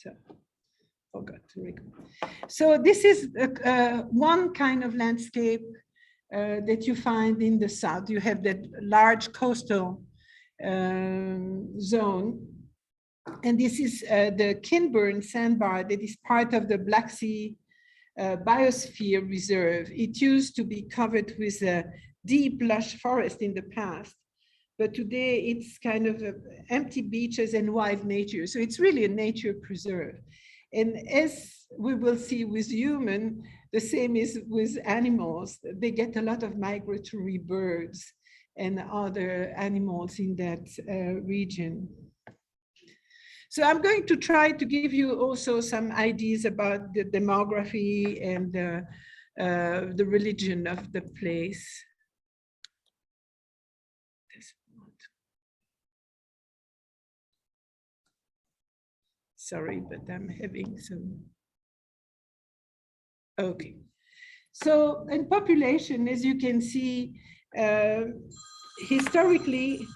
So, forgot to record. So this is one kind of landscape that you find in the south. You have that large coastal zone. And this is the Kinburn sandbar that is part of the Black Sea Biosphere Reserve. It used to be covered with a deep, lush forest in the past, but today it's kind of empty beaches and wild nature. So it's really a nature preserve. And as we will see with human, the same is with animals. They get a lot of migratory birds and other animals in that region. So I'm going to try to give you also some ideas about the demography and the religion of the place. Sorry, but I'm having some. Okay. So in population, as you can see, historically,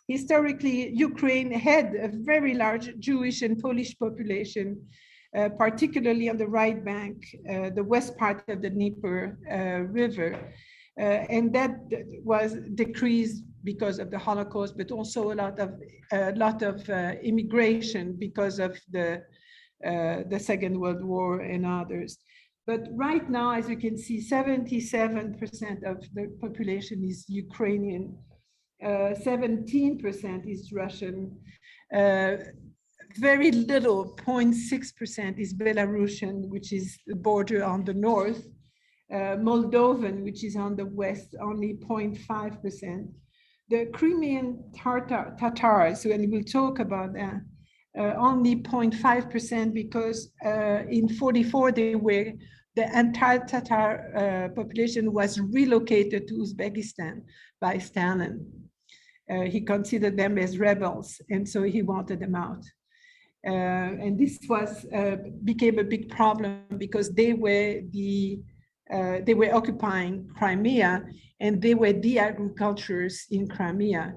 Ukraine had a very large Jewish and Polish population, particularly on the right bank, the west part of the Dnieper River. And that was decreased because of the Holocaust, but also a lot of immigration because of the Second World War and others. But right now, as you can see, 77% of the population is Ukrainian. 17% is Russian, very little, 0.6% is Belarusian, which is the border on the north, Moldovan, which is on the west, only 0.5%. The Crimean Tatars, and we'll talk about that, only 0.5% because in 44 the entire Tatar population was relocated to Uzbekistan by Stalin. He considered them as rebels, and so he wanted them out. And this became a big problem because they were occupying Crimea, and they were the agriculturists in Crimea.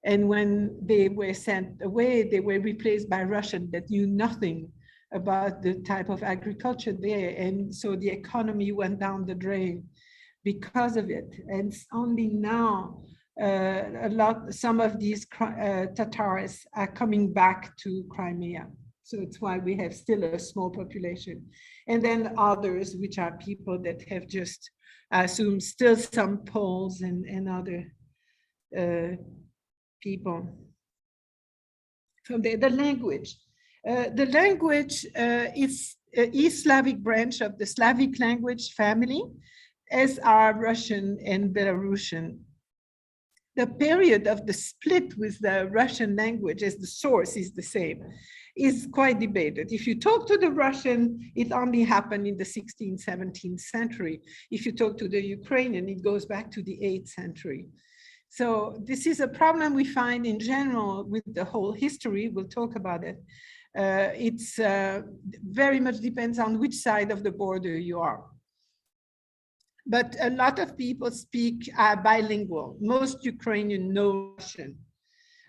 And when they were sent away, they were replaced by Russians that knew nothing about the type of agriculture there. And so the economy went down the drain because of it. And only now, some of these Tatars are coming back to Crimea. So it's why we have still a small population. And then others, which are people that have just, I assume, still some Poles and other people. From the language. The language is an East Slavic branch of the Slavic language family, as are Russian and Belarusian. The period of the split with the Russian language as the source is the same, is quite debated. If you talk to the Russian, it only happened in the 16th, 17th century. If you talk to the Ukrainian, it goes back to the 8th century. So this is a problem we find in general with the whole history. We'll talk about it. It's very much depends on which side of the border you are. But a lot of people speak bilingual. Most Ukrainian know Russian.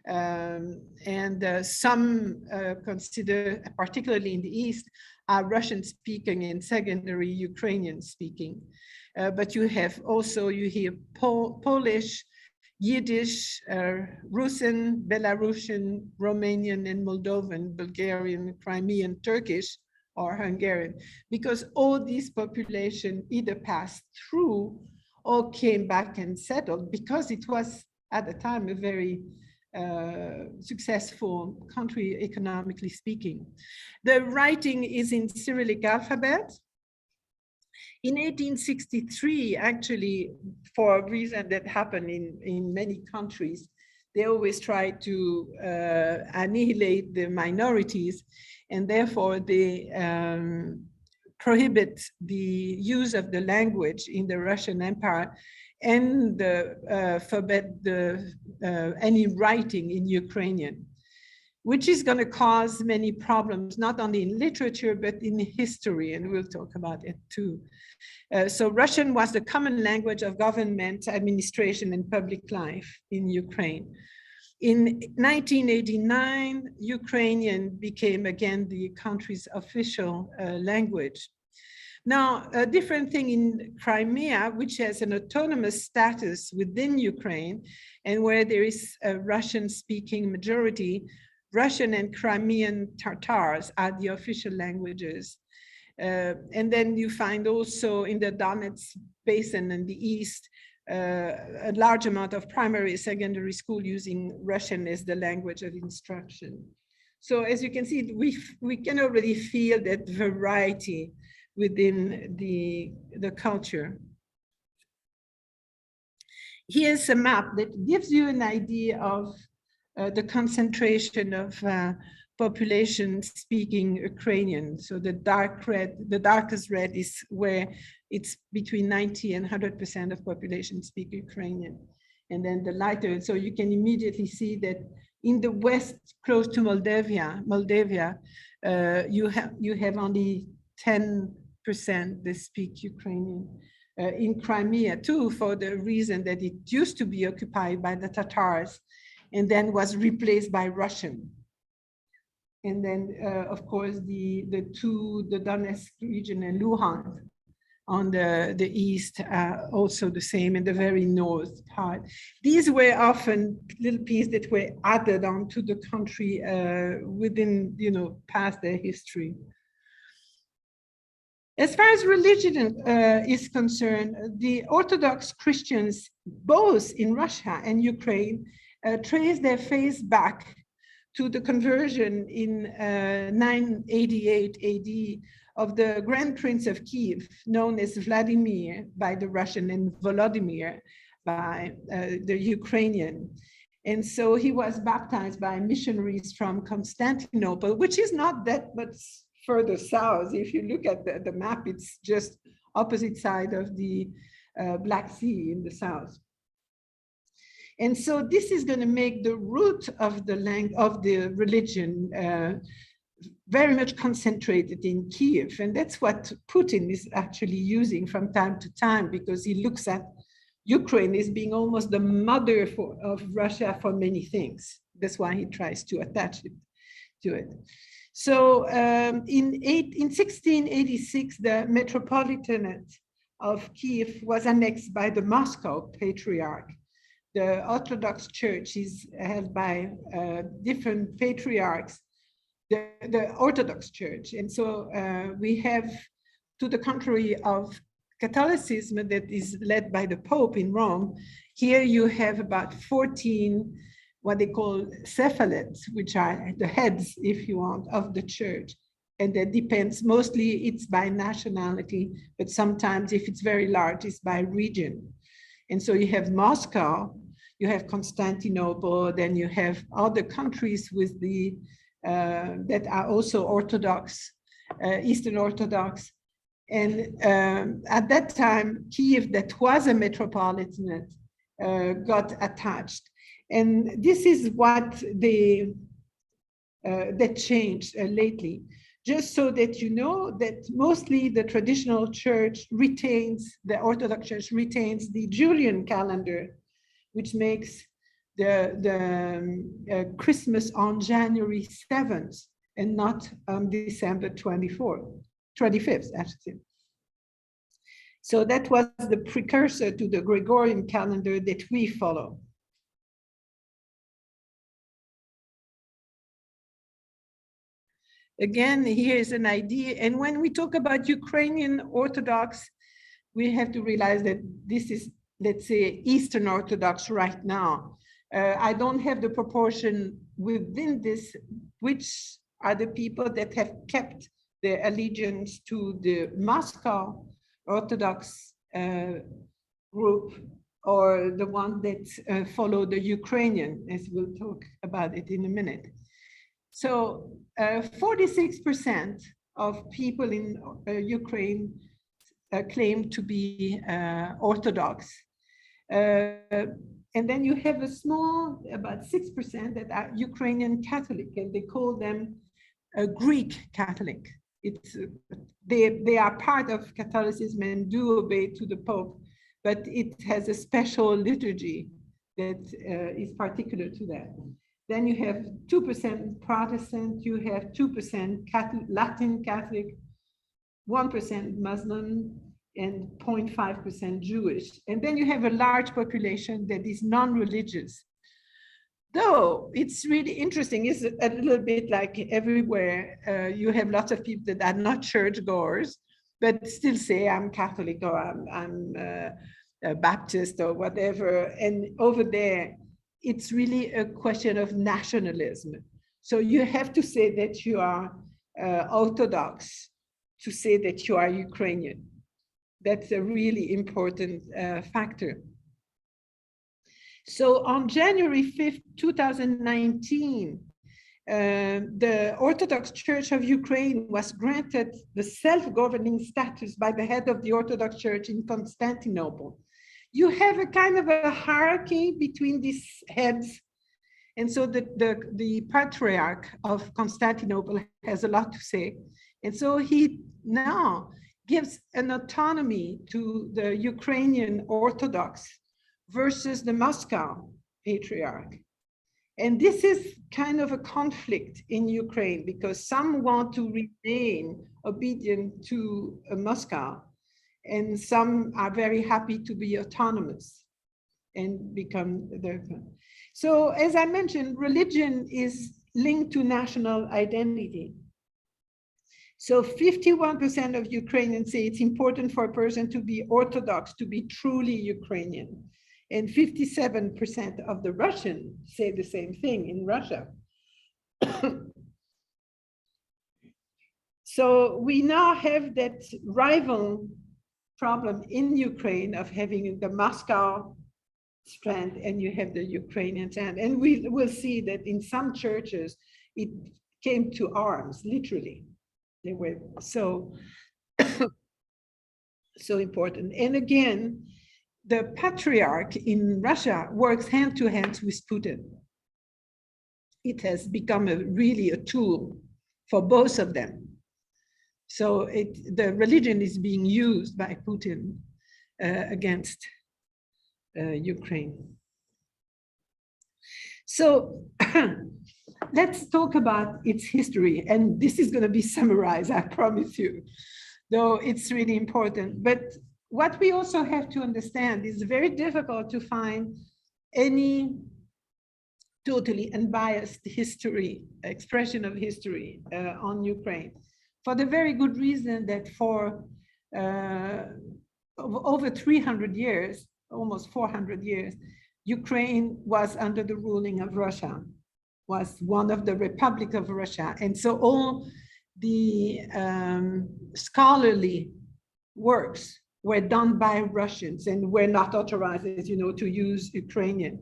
And some consider, particularly in the East, are Russian speaking and secondary Ukrainian speaking. But you have also, you hear Polish, Yiddish, Russian, Belarusian, Romanian, and Moldovan, Bulgarian, Crimean, Turkish, or Hungarian, because all these population either passed through or came back and settled because it was at the time a very successful country economically speaking. The writing is in Cyrillic alphabet. In 1863, actually, for a reason that happened in many countries, they always try to annihilate the minorities, and therefore they prohibit the use of the language in the Russian Empire and forbid any writing in Ukrainian, which is going to cause many problems, not only in literature, but in history, and we'll talk about it too. So Russian was the common language of government, administration, and public life in Ukraine. In 1989, Ukrainian became again the country's official language. Now, a different thing in Crimea, which has an autonomous status within Ukraine, and where there is a Russian-speaking majority, Russian and Crimean Tatars are the official languages. And then you find also in the Donetsk basin in the east, a large amount of primary, secondary school using Russian as the language of instruction. So as you can see, we can already feel that variety within the culture. Here's a map that gives you an idea of the concentration of population speaking Ukrainian. So the dark red, the darkest red is where it's between 90 and 100% of population speak Ukrainian. And then the lighter, so you can immediately see that in the west, close to Moldavia, you have only 10% that speak Ukrainian. In Crimea too, for the reason that it used to be occupied by the Tatars and then was replaced by Russian. And then, of course, the Donetsk region and Luhansk on the east, also the same in the very north part. These were often little pieces that were added on to the country within, past their history. As far as religion is concerned, the Orthodox Christians, both in Russia and Ukraine, trace their faith back to the conversion in 988 AD of the Grand Prince of Kyiv, known as Vladimir by the Russian and Volodymyr by the Ukrainian. And so he was baptized by missionaries from Constantinople, which is not that much further south. If you look at the map, it's just opposite side of the Black Sea in the south. And so this is going to make the root of the religion very much concentrated in Kyiv. And that's what Putin is actually using from time to time, because he looks at Ukraine as being almost the mother of Russia for many things. That's why he tries to attach it to it. So in 1686, the Metropolitanate of Kyiv was annexed by the Moscow Patriarch. The Orthodox Church is held by different patriarchs, the Orthodox Church. And so we have, to the contrary of Catholicism that is led by the Pope in Rome, here you have about 14, what they call cephalates, which are the heads, if you want, of the church. And that depends, mostly it's by nationality, but sometimes if it's very large, it's by region. And so you have Moscow, you have Constantinople, then you have other countries with the that are also Orthodox, Eastern Orthodox. And at that time, Kyiv, that was a metropolitanate, got attached. And this is what that changed lately. Just so that you know that mostly the traditional church retains, the Orthodox Church retains the Julian calendar, which makes the Christmas on January 7th and not on December 25th, actually. So that was the precursor to the Gregorian calendar that we follow. Again, here's an idea. And when we talk about Ukrainian Orthodox, we have to realize that this is, let's say, Eastern Orthodox right now. I don't have the proportion within this, which are the people that have kept their allegiance to the Moscow Orthodox group, or the one that follow the Ukrainian, as we'll talk about it in a minute. So 46% of people in Ukraine claim to be Orthodox. And then you have a small, about 6% that are Ukrainian Catholic, and they call them Greek Catholic. They are part of Catholicism and do obey to the Pope, but it has a special liturgy that is particular to that. Then you have 2% Protestant, you have 2% Latin Catholic, 1% Muslim, and 0.5% Jewish. And then you have a large population that is non-religious. Though it's really interesting, it's a little bit like everywhere, you have lots of people that are not churchgoers, but still say I'm Catholic or I'm a Baptist or whatever. And over there, it's really a question of nationalism. So you have to say that you are Orthodox to say that you are Ukrainian. That's a really important factor. So on January 5th, 2019, the Orthodox Church of Ukraine was granted the self-governing status by the head of the Orthodox Church in Constantinople. You have a kind of a hierarchy between these heads. And so the Patriarch of Constantinople has a lot to say. And so he now gives an autonomy to the Ukrainian Orthodox versus the Moscow Patriarch. And this is kind of a conflict in Ukraine because some want to remain obedient to Moscow and some are very happy to be autonomous and become their own. So as I mentioned, religion is linked to national identity. So 51% of Ukrainians say it's important for a person to be Orthodox, to be truly Ukrainian. And 57% of the Russians say the same thing in Russia. So we now have that rival problem in Ukraine of having the Moscow strand and you have the Ukrainian strand. And we will see that in some churches, it came to arms, literally. They were so, so important. And again, the patriarch in Russia works hand to hand with Putin. It has become really a tool for both of them. So the religion is being used by Putin against Ukraine. So let's talk about its history. And this is going to be summarized, I promise you, though it's really important. But what we also have to understand is very difficult to find any totally unbiased history, expression of history on Ukraine, for the very good reason that for over 300 years, almost 400 years, Ukraine was under the ruling of Russia, was one of the republics of Russia. And so all the scholarly works were done by Russians and were not authorized, as you know, to use Ukrainian.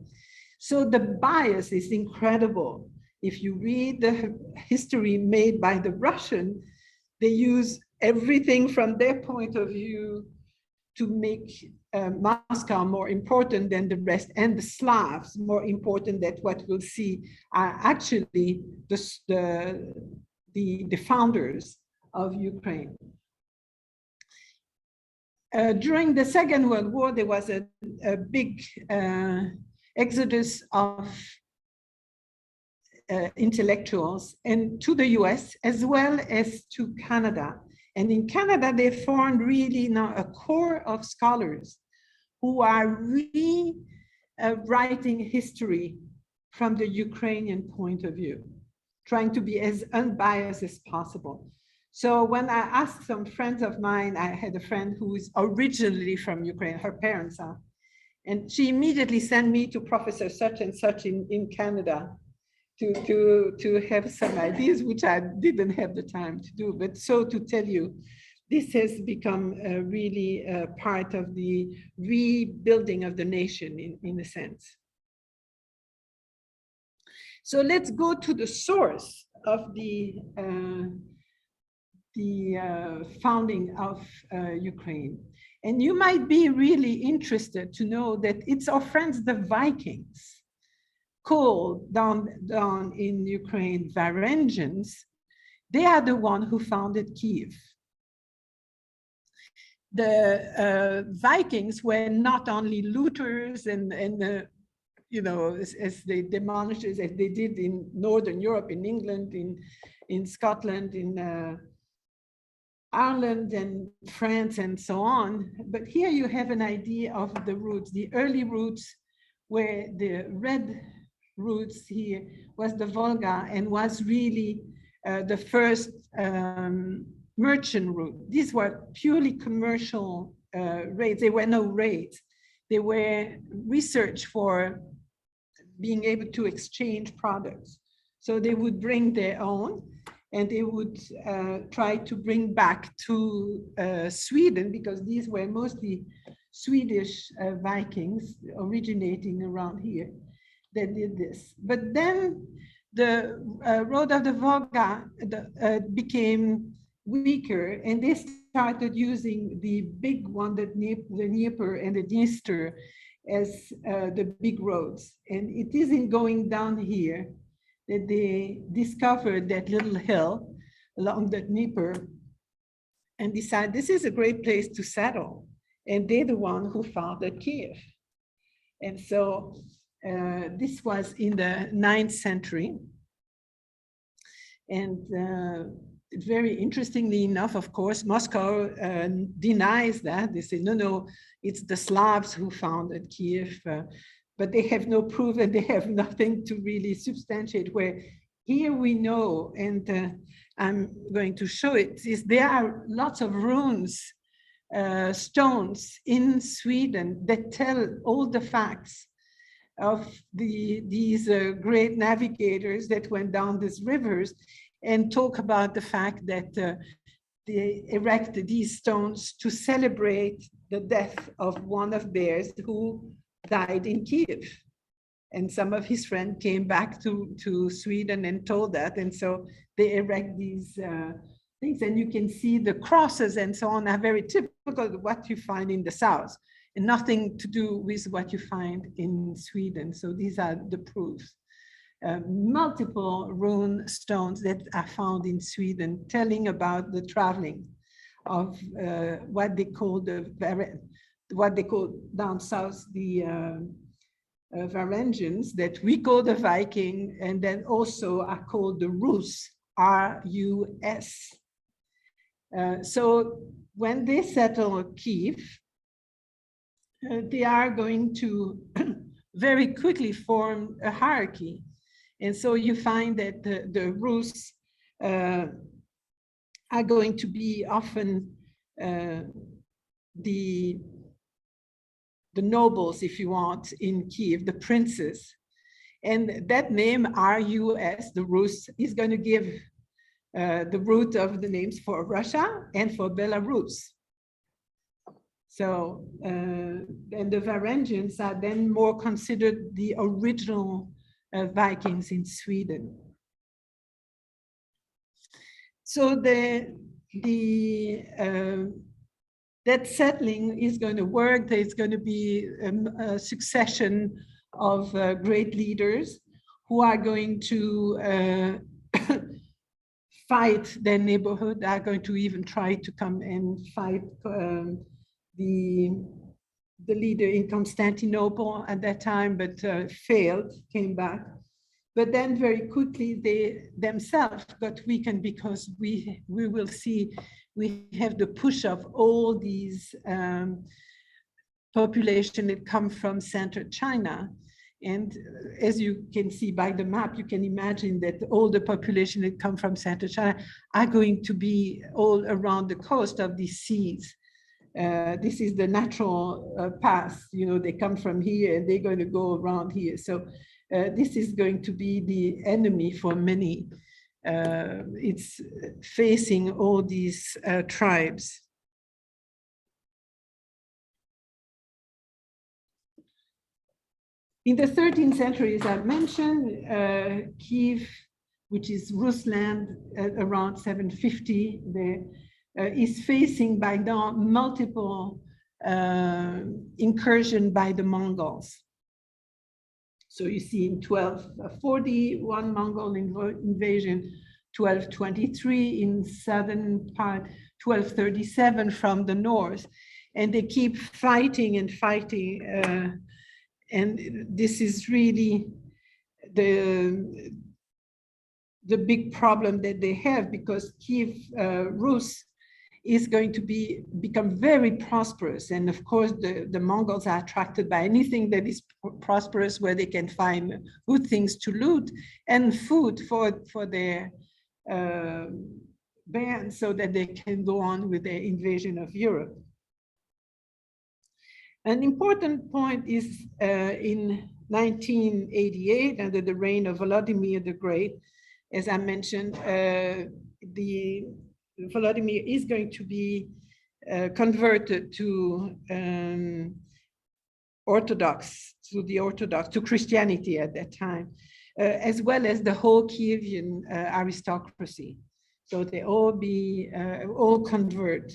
So the bias is incredible. If you read the history made by the Russian, they use everything from their point of view to make Moscow more important than the rest, and the Slavs more important than what we'll see are actually the founders of Ukraine. During the Second World War, there was a big exodus of intellectuals and to the US as well as to Canada. And in Canada, they formed really now a core of scholars who are rewriting history from the Ukrainian point of view, trying to be as unbiased as possible. So when I asked some friends of mine, I had a friend who is originally from Ukraine, her parents are, and she immediately sent me to Professor such and such in Canada to have some ideas, which I didn't have the time to do. But so to tell you, this has become really part of the rebuilding of the nation in a sense. So let's go to the source of the founding of Ukraine. And you might be really interested to know that it's our friends, the Vikings, called down in Ukraine, Varangians. They are the one who founded Kyiv. The Vikings were not only looters and as they demolished, as they did in Northern Europe, in England, in Scotland, in Ireland and France and so on. But here you have an idea of the routes, the early routes, where the red routes here was the Volga and was really the first merchant route. These were purely commercial raids. There were no raids. They were research for being able to exchange products. So they would bring their own, and they would try to bring back to Sweden, because these were mostly Swedish Vikings originating around here that did this. But then the road of the Volga became weaker, and they started using the big one, the Dnieper and the Dniester, as the big roads. And it is in going down here that they discovered that little hill along the Dnieper and decided this is a great place to settle. And they're the one who founded Kyiv. And so this was in the 9th century. And very interestingly enough, of course, Moscow denies that. They say, no, it's the Slavs who founded Kyiv, but they have no proof and they have nothing to really substantiate. Where here we know, and I'm going to show it, is there are lots of runes, stones in Sweden that tell all the facts of these great navigators that went down these rivers, and talk about the fact that they erected these stones to celebrate the death of one of theirs who died in Kyiv. And some of his friends came back to Sweden and told that. And so they erect these things. And you can see the crosses and so on are very typical of what you find in the south, and nothing to do with what you find in Sweden. So these are the proofs. Multiple rune stones that are found in Sweden, telling about the traveling of what they call down south the Varangians, that we call the Viking, and then also are called the Rus, R-U-S. So when they settle Kyiv, they are going to very quickly form a hierarchy. And so you find that the Rus are going to be often the nobles, if you want, in Kyiv, the princes. And that name, R-U-S, the Rus, is going to give the root of the names for Russia and for Belarus. So, and the Varangians are then more considered the original Vikings in Sweden. So that settling is going to work. There's going to be a succession of great leaders who are going to fight their neighborhood, are going to even try to come and fight the leader in Constantinople at that time, but failed, came back. But then very quickly they themselves got weakened, because we will see we have the push of all these population that come from central China. And as you can see by the map, you can imagine that all the population that come from central China are going to be all around the coast of these seas. This is the natural path, they come from here and they're going to go around here. So this is going to be the enemy for many. It's facing all these tribes. In the 13th century, as I mentioned, Kyiv, which is Rusland around 750, is facing by now multiple incursion by the Mongols. So you see in 1240, one Mongol invasion, 1223 in southern part, 1237 from the north. And they keep fighting and fighting. And this is really the big problem that they have, because Kyiv Rus is going to become very prosperous. And of course, the Mongols are attracted by anything that is prosperous, where they can find good things to loot and food for their bands, so that they can go on with their invasion of Europe. An important point is in 1988, under the reign of Volodymyr the Great, as I mentioned, Volodymyr is going to be converted to to Christianity at that time, as well as the whole Kievan aristocracy. So they all convert.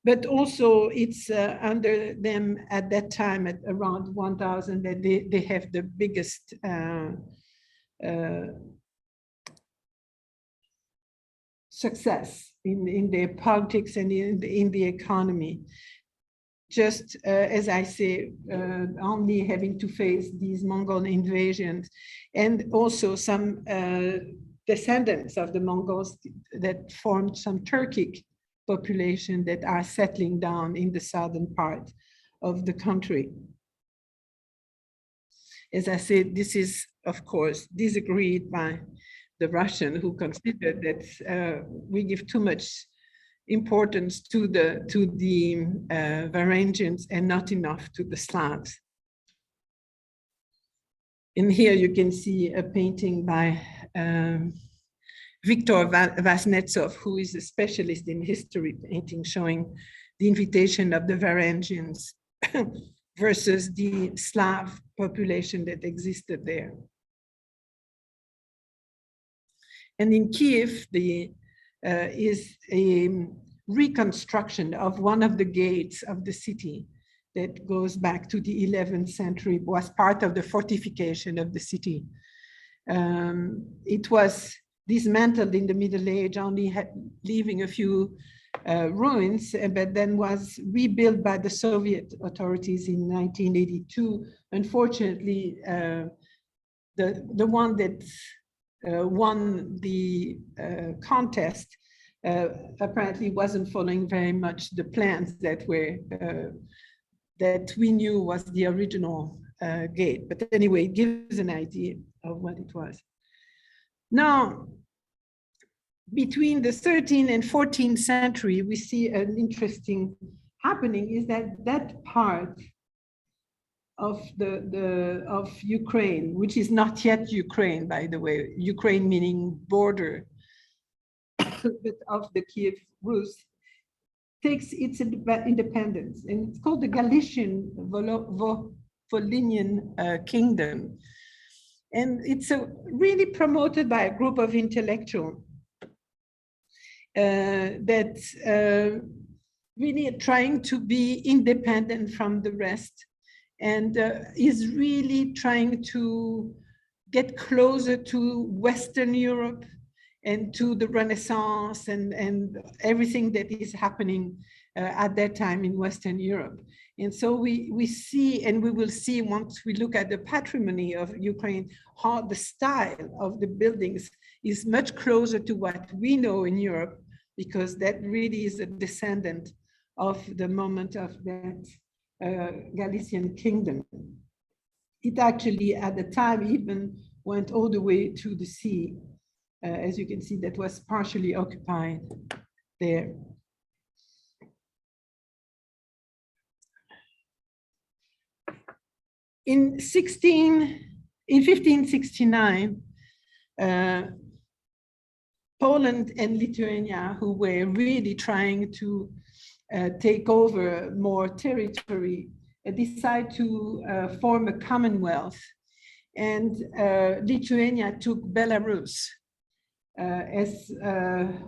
But also it's under them at that time, at around 1000, that they have the biggest success in their politics and in the economy. Just as I say, only having to face these Mongol invasions, and also some descendants of the Mongols that formed some Turkic population that are settling down in the southern part of the country. As I said, this is, of course, disagreed by the Russian, who considered that we give too much importance to the Varangians and not enough to the Slavs. And here you can see a painting by Viktor Vasnetsov, who is a specialist in history painting, showing the invitation of the Varangians versus the Slav population that existed there. And in Kyiv, is a reconstruction of one of the gates of the city that goes back to the 11th century, was part of the fortification of the city. It was dismantled in the Middle Age, only leaving a few ruins, but then was rebuilt by the Soviet authorities in 1982. Unfortunately, the one that won the contest apparently wasn't following very much the plans that were that we knew was the original gate. But anyway, it gives an idea of what it was. Now, between the 13th and 14th century, we see an interesting happening, is that part of of Ukraine, which is not yet Ukraine, by the way, Ukraine meaning border, but of the Kyiv Rus, takes its independence, and it's called the Galician Volhynian Kingdom. And it's really promoted by a group of intellectuals that really are trying to be independent from the rest, and is really trying to get closer to Western Europe and to the Renaissance and everything that is happening at that time in Western Europe. And so we see, and we will see once we look at the patrimony of Ukraine, how the style of the buildings is much closer to what we know in Europe, because that really is a descendant of the moment of that Galician kingdom. It actually, at the time, even went all the way to the sea. As you can see, that was partially occupied there. In 1569, Poland and Lithuania, who were really trying to take over more territory, decide to form a commonwealth. And Lithuania took Belarus as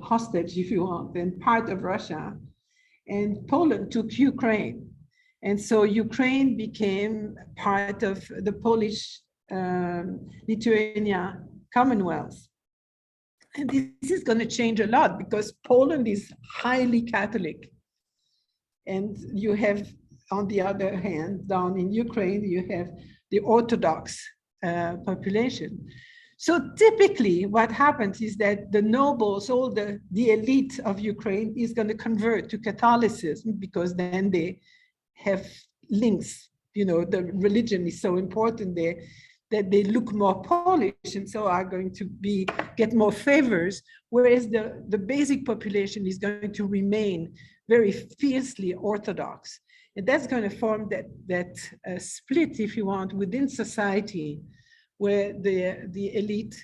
hostage, if you want, and part of Russia. And Poland took Ukraine. And so Ukraine became part of the Polish Lithuania Commonwealth. And this is going to change a lot, because Poland is highly Catholic. And you have, on the other hand, down in Ukraine, you have the Orthodox population. So typically what happens is that the nobles, all the elite of Ukraine is going to convert to Catholicism, because then they have links. You know, the religion is so important there that they look more Polish and so are going to get more favors, whereas the basic population is going to remain very fiercely Orthodox. And that's going to form that split, if you want, within society, where the elite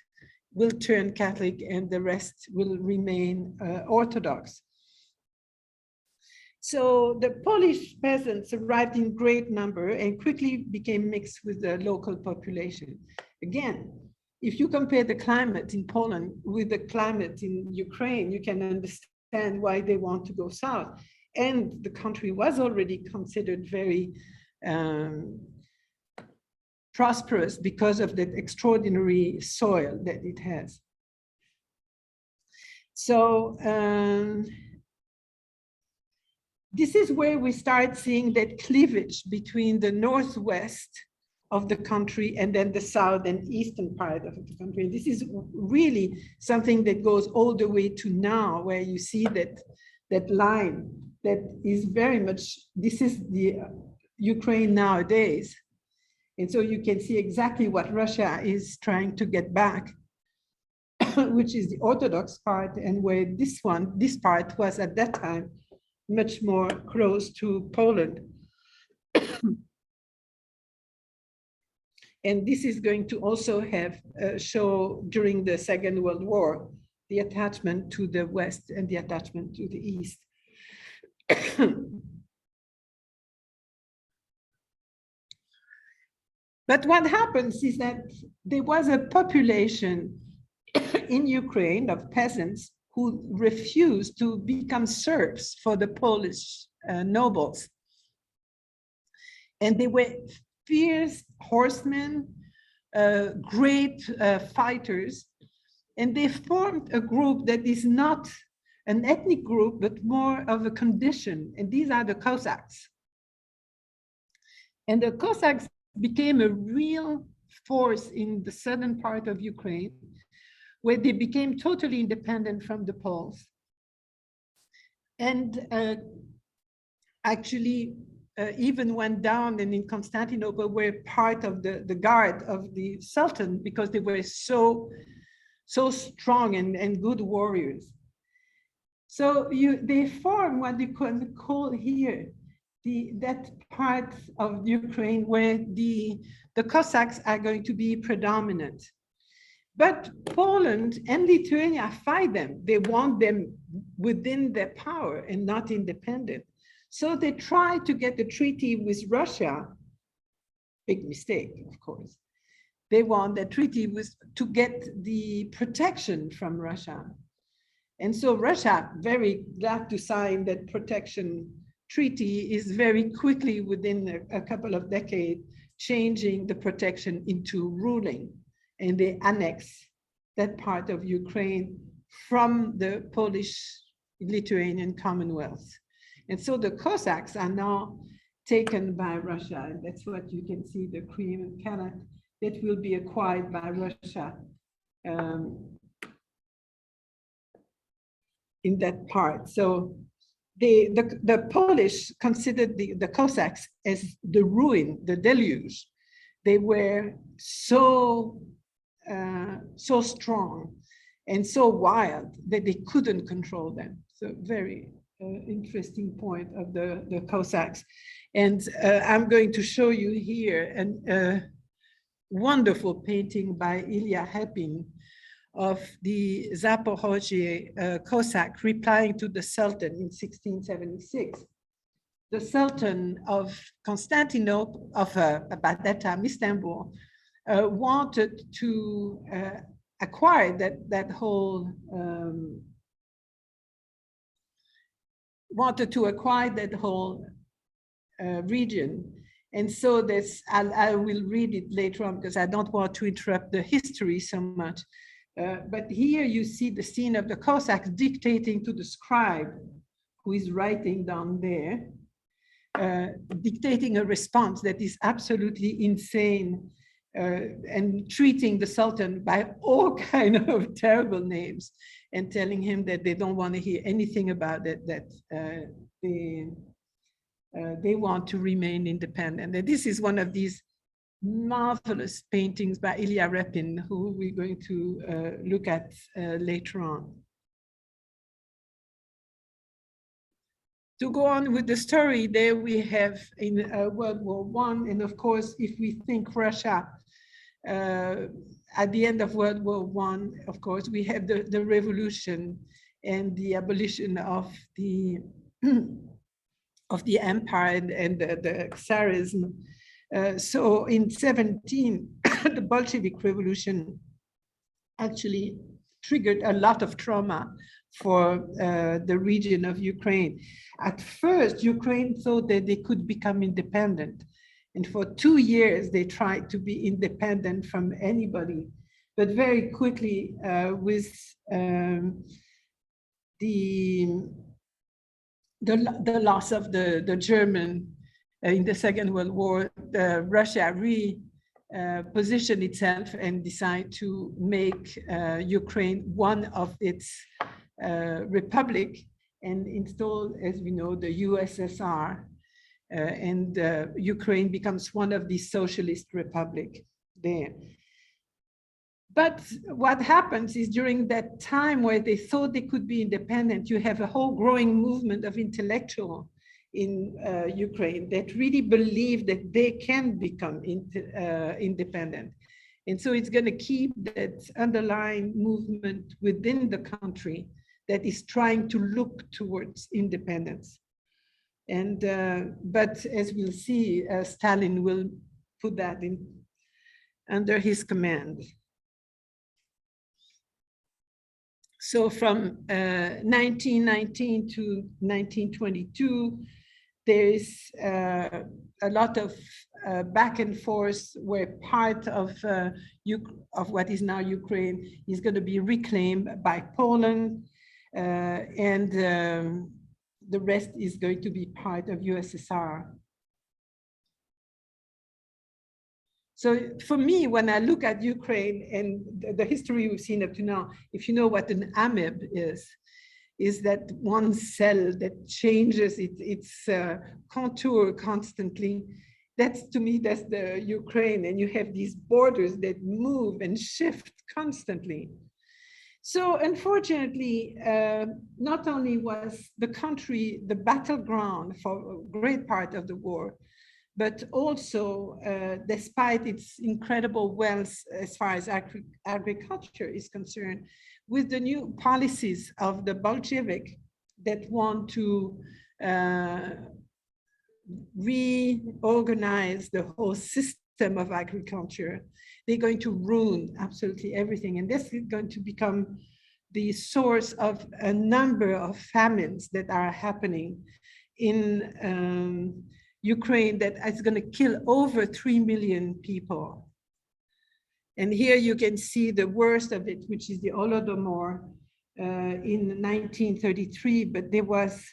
will turn Catholic and the rest will remain Orthodox. So the Polish peasants arrived in great number and quickly became mixed with the local population. Again, if you compare the climate in Poland with the climate in Ukraine, you can understand why they want to go south. And the country was already considered very prosperous because of the extraordinary soil that it has. So this is where we start seeing that cleavage between the northwest of the country and then the south and eastern part of the country. This is really something that goes all the way to now, where you see that line that is very much, this is the Ukraine nowadays. And so you can see exactly what Russia is trying to get back, which is the Orthodox part, and where this part was at that time much more close to Poland. And this is going to also have show during the Second World War, the attachment to the West and the attachment to the East. But what happens is that there was a population in Ukraine of peasants who refused to become serfs for the Polish nobles. And they were fierce horsemen, great fighters, and they formed a group that is not an ethnic group, but more of a condition, and these are the Cossacks. And the Cossacks became a real force in the southern part of Ukraine, where they became totally independent from the Poles. And actually even went down, and in Constantinople were part of the guard of the Sultan, because they were so strong and good warriors. So they form what you can call here that part of Ukraine where the Cossacks are going to be predominant. But Poland and Lithuania fight them. They want them within their power and not independent. So they try to get a treaty with Russia. Big mistake, of course. They want the treaty to get the protection from Russia. And so Russia, very glad to sign that protection treaty, is very quickly, within a couple of decades, changing the protection into ruling. And they annex that part of Ukraine from the Polish-Lithuanian Commonwealth. And so the Cossacks are now taken by Russia, and that's what you can see, the Kyiv and Kyiv, that will be acquired by Russia in that part. So the Polish considered the Cossacks as the ruin, the deluge. They were so strong and so wild that they couldn't control them. So very interesting point of the Cossacks. And I'm going to show you here a wonderful painting by Ilya Hepin of the Zaporozhye Cossack replying to the Sultan in 1676. The Sultan of Constantinople, by that time Istanbul, wanted to acquire that whole region. And so this, I will read it later on because I don't want to interrupt the history so much. But here you see the scene of the Cossacks dictating to the scribe who is writing down there. dictating a response that is absolutely insane, and treating the Sultan by all kind of terrible names, and telling him that they don't want to hear anything about it, that they want to remain independent. And this is one of these marvelous paintings by Ilya Repin, who we're going to look at later on. To go on with the story, there we have in World War I, and of course, if we think Russia at the end of World War I, of course, we have the revolution and the abolition of the empire and the Tsarism. So in 17, the Bolshevik Revolution actually triggered a lot of trauma for the region of Ukraine. At first, Ukraine thought that they could become independent. And for 2 years, they tried to be independent from anybody. But very quickly, with the loss of the German in the Second World War, Russia repositioned itself and decided to make Ukraine one of its republic, and install, as we know, the USSR, and Ukraine becomes one of these socialist republics there. But what happens is during that time where they thought they could be independent, you have a whole growing movement of intellectuals in Ukraine that really believe that they can become independent. And so it's going to keep that underlying movement within the country that is trying to look towards independence. And but as we'll see, Stalin will put that in under his command. So from 1919 to 1922, there is a lot of back and forth where part of what is now Ukraine is going to be reclaimed by Poland, and the rest is going to be part of USSR. So for me, when I look at Ukraine and the history we've seen up to now, if you know what an ameb is that one cell that changes its contour constantly. That's, to me, that's the Ukraine, and you have these borders that move and shift constantly. So unfortunately, not only was the country the battleground for a great part of the war, but also, despite its incredible wealth as far as agriculture is concerned, with the new policies of the Bolshevik that want to reorganize the whole system of agriculture, they're going to ruin absolutely everything. And this is going to become the source of a number of famines that are happening in Ukraine that is going to kill over 3 million people. And here you can see the worst of it, which is the Holodomor in 1933, but there was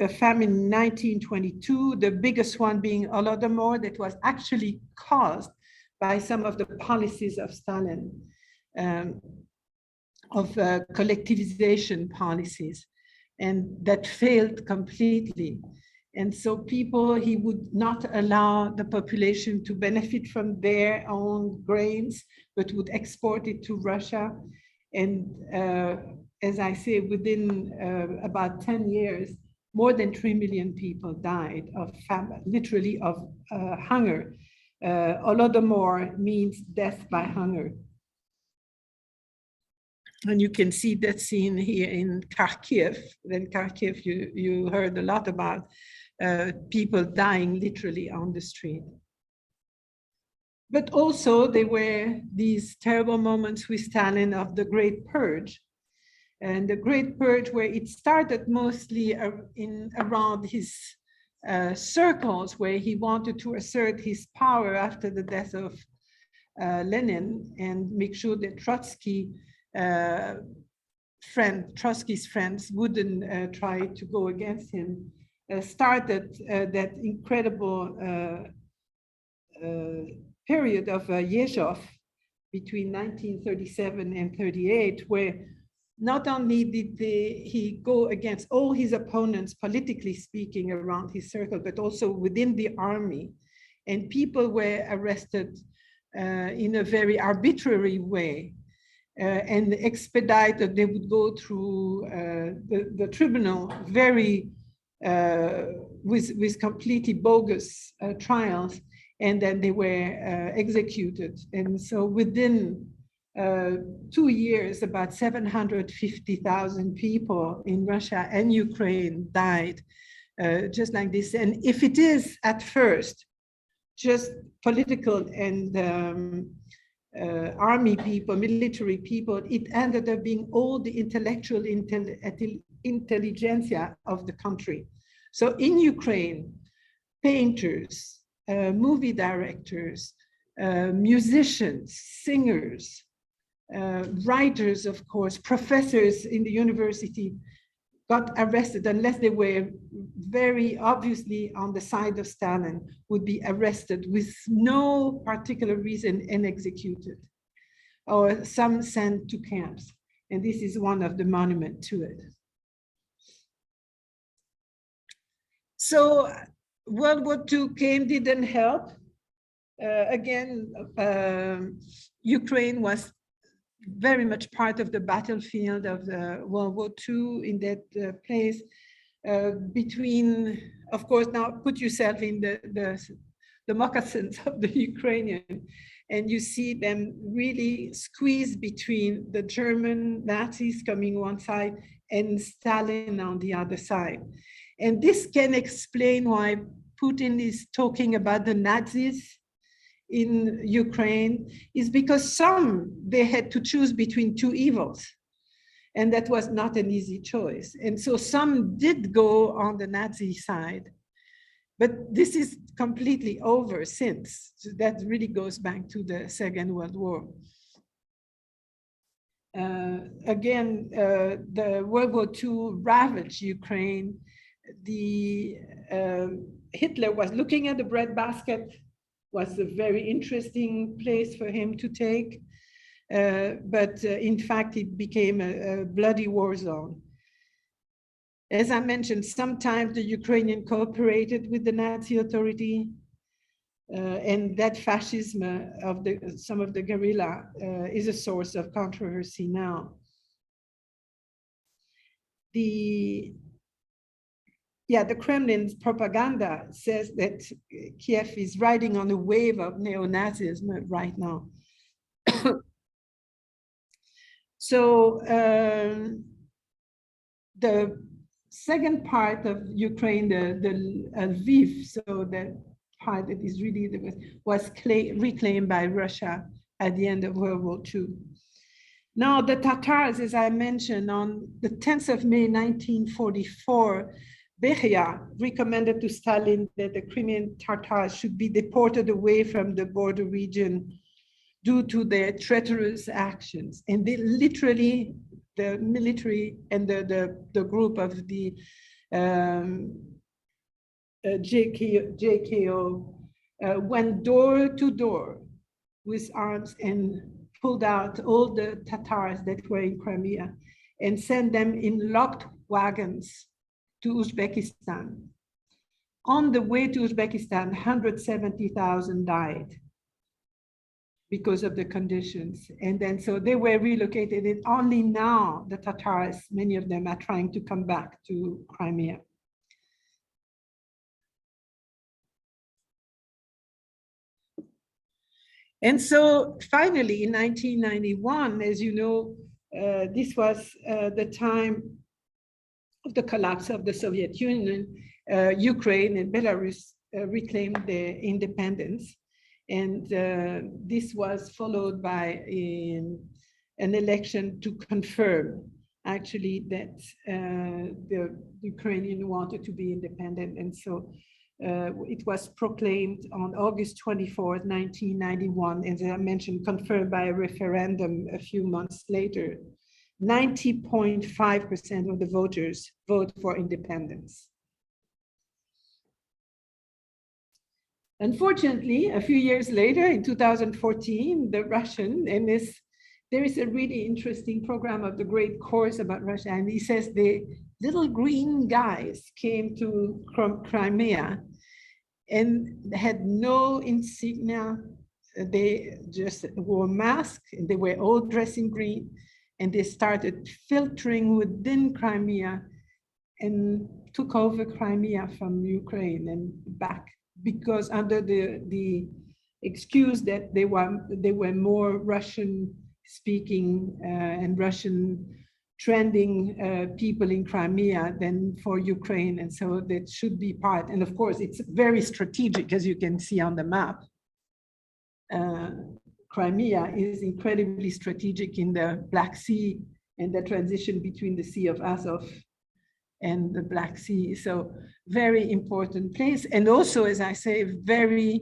a famine in 1922, the biggest one being Holodomor, that was actually caused by some of the policies of Stalin, of collectivization policies, and that failed completely. And so he would not allow the population to benefit from their own grains, but would export it to Russia. And as I say, within about 10 years, more than 3 million people died of famine, literally of hunger. Holodomor means death by hunger. And you can see that scene here in Kyiv. Then Kyiv, you heard a lot about people dying literally on the street. But also there were these terrible moments with Stalin of the Great Purge. And the Great Purge, where it started mostly around his circles, where he wanted to assert his power after the death of Lenin and make sure that Trotsky Trotsky's friends wouldn't try to go against him, started that incredible period of Yezhov between 1937 and 38, where not only did he go against all his opponents, politically speaking, around his circle, but also within the army. And people were arrested in a very arbitrary way and expedited. They would go through the tribunal very with completely bogus trials, and then they were executed. And so within 2 years, about 750,000 people in Russia and Ukraine died just like this. And if it is at first just political and army people, military people, it ended up being all the intellectual intelligentsia of the country. So in Ukraine, painters, movie directors, musicians, singers, writers, of course, professors in the university got arrested unless they were very obviously on the side of Stalin, would be arrested with no particular reason and executed, or some sent to camps. And this is one of the monuments to it. So World War II came, didn't help. Again, Ukraine was very much part of the battlefield of the World War II in that place between, of course, now put yourself in the moccasins of the Ukrainian, and you see them really squeezed between the German Nazis coming one side and Stalin on the other side. And this can explain why Putin is talking about the Nazis in Ukraine, is because they had to choose between two evils, and that was not an easy choice. And so some did go on the Nazi side, but this is completely over since. So that really goes back to the Second World War. Again, the World War II ravaged Ukraine. Hitler was looking at the breadbasket, was a very interesting place for him to take. But in fact, it became a bloody war zone. As I mentioned, sometimes the Ukrainian cooperated with the Nazi authority, and that fascism of some of the guerrilla is a source of controversy now. The Kremlin's propaganda says that Kyiv is riding on a wave of neo-Nazism right now. So the second part of Ukraine, the Lviv, so the part that is really was reclaimed by Russia at the end of World War II. Now the Tatars, as I mentioned, on the 10th of May 1944, Beria recommended to Stalin that the Crimean Tatars should be deported away from the border region due to their treacherous actions. And they literally, the military and the group of the JKO went door to door with arms and pulled out all the Tatars that were in Crimea and sent them in locked wagons to Uzbekistan. On the way to Uzbekistan, 170,000 died because of the conditions. And then so they were relocated, and only now the Tatars, many of them are trying to come back to Crimea. And so finally in 1991, as you know, this was the time of the collapse of the Soviet Union. Ukraine and Belarus reclaimed their independence. And this was followed by an election to confirm actually that the Ukrainian wanted to be independent. And so it was proclaimed on August 24th, 1991, as I mentioned, confirmed by a referendum a few months later. 90.5% of the voters vote for independence. Unfortunately, a few years later, in 2014, the Russian, and there is a really interesting program of the Great Course about Russia, and he says the little green guys came to Crimea and had no insignia. They just wore masks, and they were all dressed in green, and they started filtering within Crimea and took over Crimea from Ukraine and back, because under the excuse that they were more Russian speaking and Russian trending people in Crimea than for Ukraine, and so that should be part. And of course, it's very strategic, as you can see on the map. Crimea is incredibly strategic in the Black Sea and the transition between the Sea of Azov and the Black Sea. So very important place. And also, as I say, very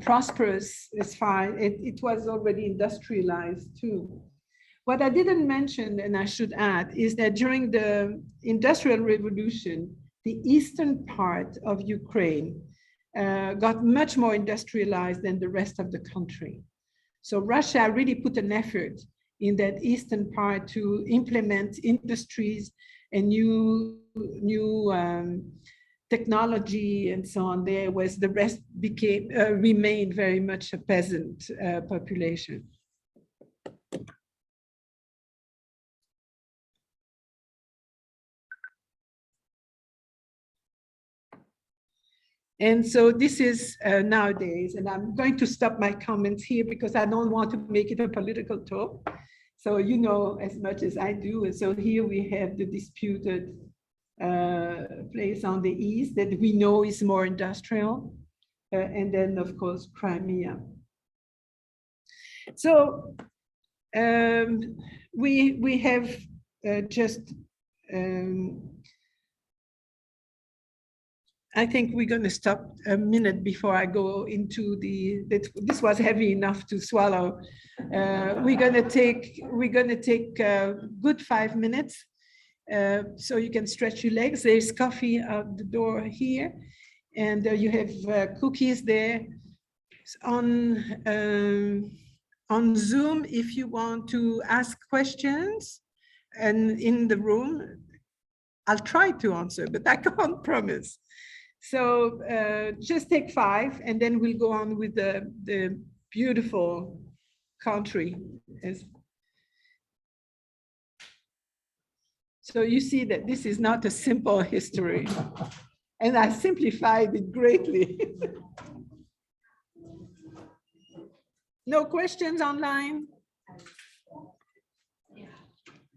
prosperous as far, it was already industrialized too. What I didn't mention, and I should add, is that during the Industrial Revolution, the eastern part of Ukraine got much more industrialized than the rest of the country. So Russia really put an effort in that eastern part to implement industries and new technology and so on there, whereas the rest remained very much a peasant population. And so this is nowadays, and I'm going to stop my comments here because I don't want to make it a political talk. So you know as much as I do. And so here we have the disputed place on the east that we know is more industrial. And then of course, Crimea. So we have just, I think we're going to stop a minute before I go into this was heavy enough to swallow. We're going to take a good 5 minutes so you can stretch your legs. There's coffee out the door here, and you have cookies there. On Zoom, if you want to ask questions, and in the room, I'll try to answer, but I can't promise. So just take 5, and then we'll go on with the beautiful country. So you see that this is not a simple history, and I simplified it greatly. No questions online? Yeah.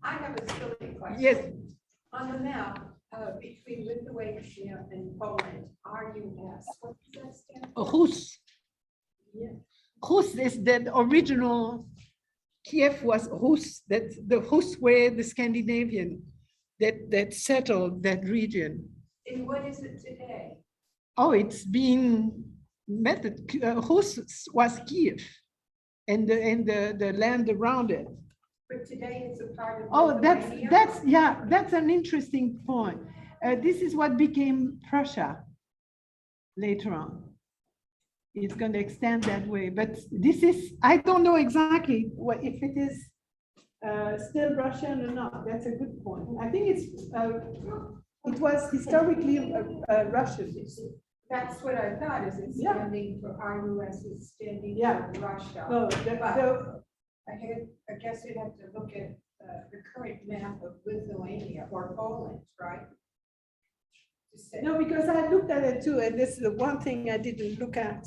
I have a silly question. Yes. On the map, between Lithuania and Poland, RUS, what does that stand for? Rus. Yeah. Rus is the original, Kyiv was Rus, that the Rus were the Scandinavian that settled that region. And what is it today? Oh, it's been Rus was Kyiv and the land around it. But today it's a part of Oh, Lithuania? that's an interesting point. This is what became Prussia later on. It's going to extend that way, but this is, I don't know exactly if it is still Russian or not. That's a good point. I think it was historically Russian. That's what I thought, is it standing for RUS is standing for Russia. No, I guess you'd have to look at the current map of Lithuania or Poland, right? no, because I looked at it too, and this is the one thing I didn't look at.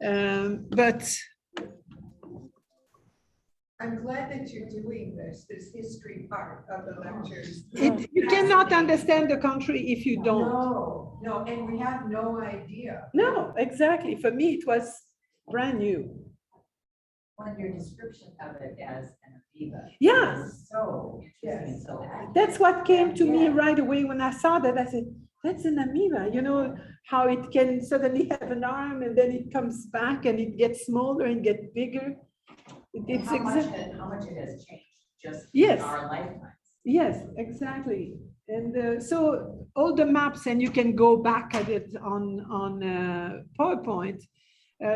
But I'm glad that you're doing this history part of the lectures. you cannot understand the country if you don't. No, and we have no idea. No, exactly. For me, it was brand new. On your description of it as an amoeba. Yeah. So interesting. So That's what came to me right away when I saw that. I said, that's an amoeba. You know how it can suddenly have an arm and then it comes back and it gets smaller and gets bigger. It's how much it has changed. just Yes. in our lifetimes. Yes, exactly. And so all the maps, and you can go back at it on PowerPoint,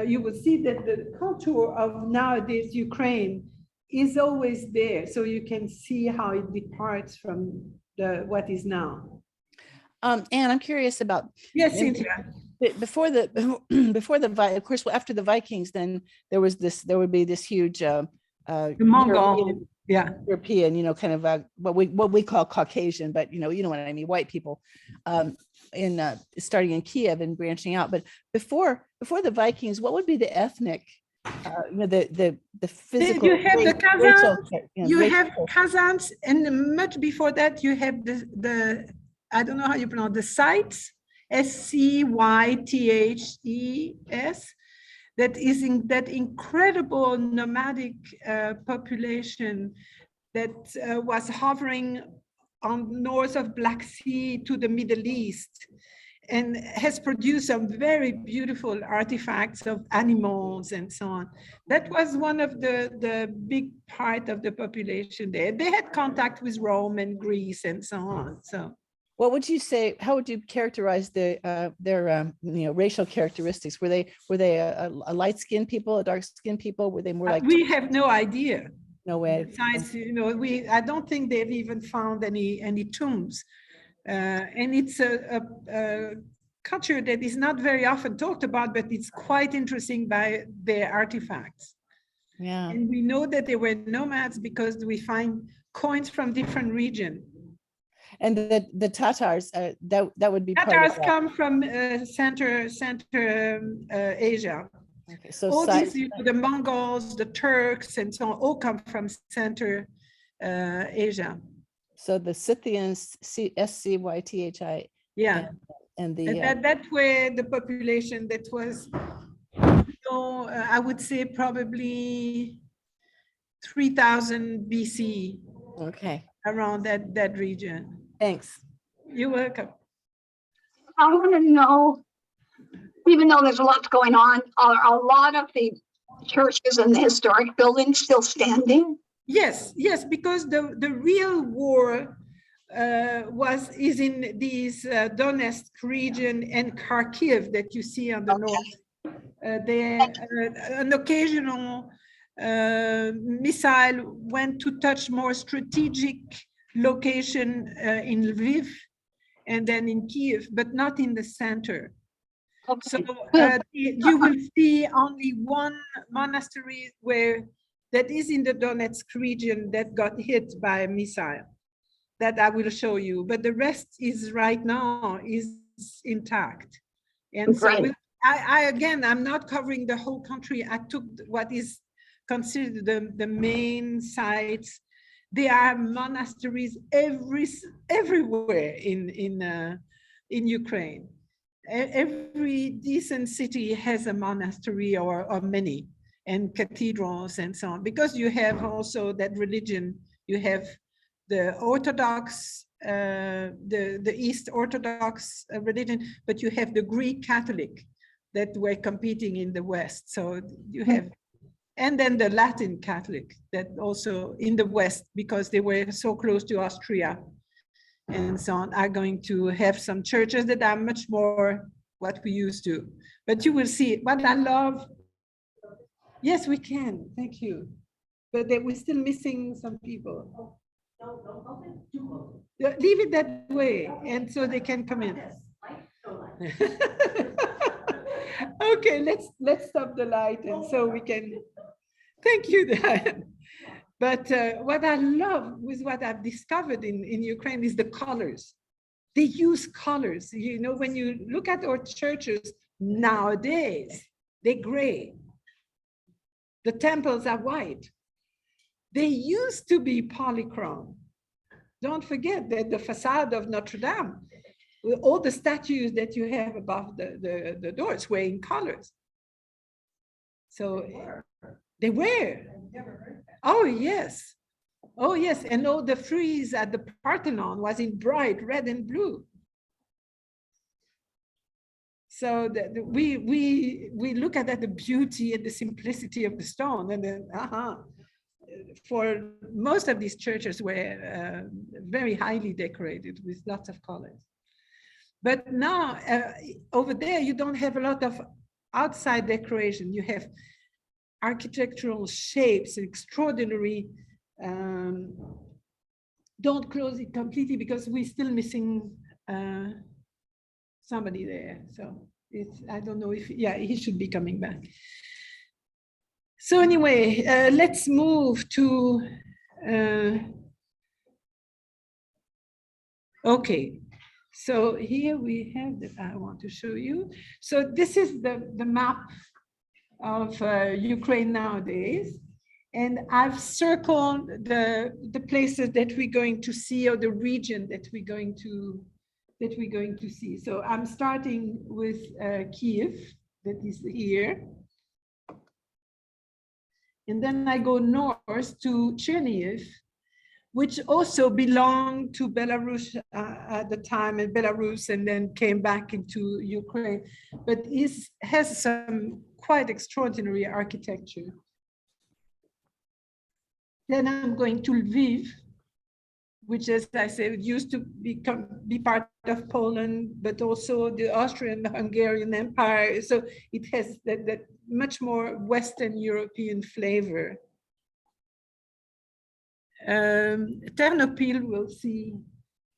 you will see that the contour of nowadays Ukraine is always there. So you can see how it departs from what is now. Anne, I'm curious about Yes, Cynthia. before the of course, after the Vikings, then there would be this huge The Mongol. European, Yeah. European, kind of what we call Caucasian, but you know what I mean, white people, in starting in Kyiv and branching out. But before the Vikings, what would be the ethnic, the physical? You have the Kazakhs. You have racial- Kazakhs, and much before that, you have the I don't know how you pronounce the Scythes, Scythes, that is in that incredible nomadic population that was hovering on north of Black Sea to the Middle East, and has produced some very beautiful artifacts of animals and so on. That was one of the big part of the population there. They had contact with Rome and Greece and so on. So What would you say? How would you characterize their racial characteristics? Were they a light-skinned people, a dark-skinned people? Were they more like? we have no idea. No way. Besides, I don't think they've even found any tombs, and it's a culture that is not very often talked about, but it's quite interesting by their artifacts. Yeah. And we know that they were nomads because we find coins from different regions. And the Tatars, that would be part of Tatars that. come from Center Asia. Okay, so All these, the Mongols, the Turks, and so on, all come from Center Asia. So the Scythians, Scythi, Yeah, and the and that were the population that was, I would say probably 3000 BC, okay. around that region. Thanks. You're welcome. I want to know, even though there's a lot going on, are a lot of the churches and the historic buildings still standing? Yes, because the real war is in these Donetsk region and Kharkiv that you see on the north. An occasional missile went to touch more strategic location in Lviv and then in Kyiv, but not in the center. Okay. So you will see only one monastery that is in the Donetsk region that got hit by a missile. That I will show you, but the rest is right now is intact. And so I'm not covering the whole country. I took what is considered the main sites. There are monasteries everywhere in Ukraine. Every decent city has a monastery or many, and cathedrals and so on, because you have also that religion. You have the Orthodox, the East Orthodox religion, but you have the Greek Catholic that were competing in the West. So you have, and then the Latin Catholic that also in the West, because they were so close to Austria and so on, are going to have some churches that are much more what we used to. But you will see what I love. Yes, we can. Thank you. But we're still missing some people. Leave it that way, and so they can come in. Okay, let's stop the light, and so we can. Thank you, Diane. But what I love with what I've discovered in Ukraine is the colors. They use colors. When you look at our churches nowadays, they're gray. The temples are white. They used to be polychrome. Don't forget that the facade of Notre Dame, with all the statues that you have above the doors, were in colors. So they were. Oh, yes. Oh, yes. And all the frieze at the Parthenon was in bright red and blue. So we look at that, the beauty and the simplicity of the stone, and then, for most of these churches were very highly decorated with lots of colors. But now over there, you don't have a lot of outside decoration. You have architectural shapes, extraordinary. Don't close it completely because we're still missing somebody there. So it's, I don't know if, yeah, he should be coming back. So anyway, let's move to, okay. So here we have that I want to show you. So this is the map of Ukraine nowadays. And I've circled the places that we're going to see, or the region that we're going to see. So I'm starting with Kyiv, that is here. And then I go north to Chernihiv, which also belonged to Belarus at the time, and Belarus, and then came back into Ukraine, but has some quite extraordinary architecture. Then I'm going to Lviv, which, as I said, used to be part of Poland, but also the Austrian-Hungarian Empire. So it has that much more Western European flavor. Ternopil will see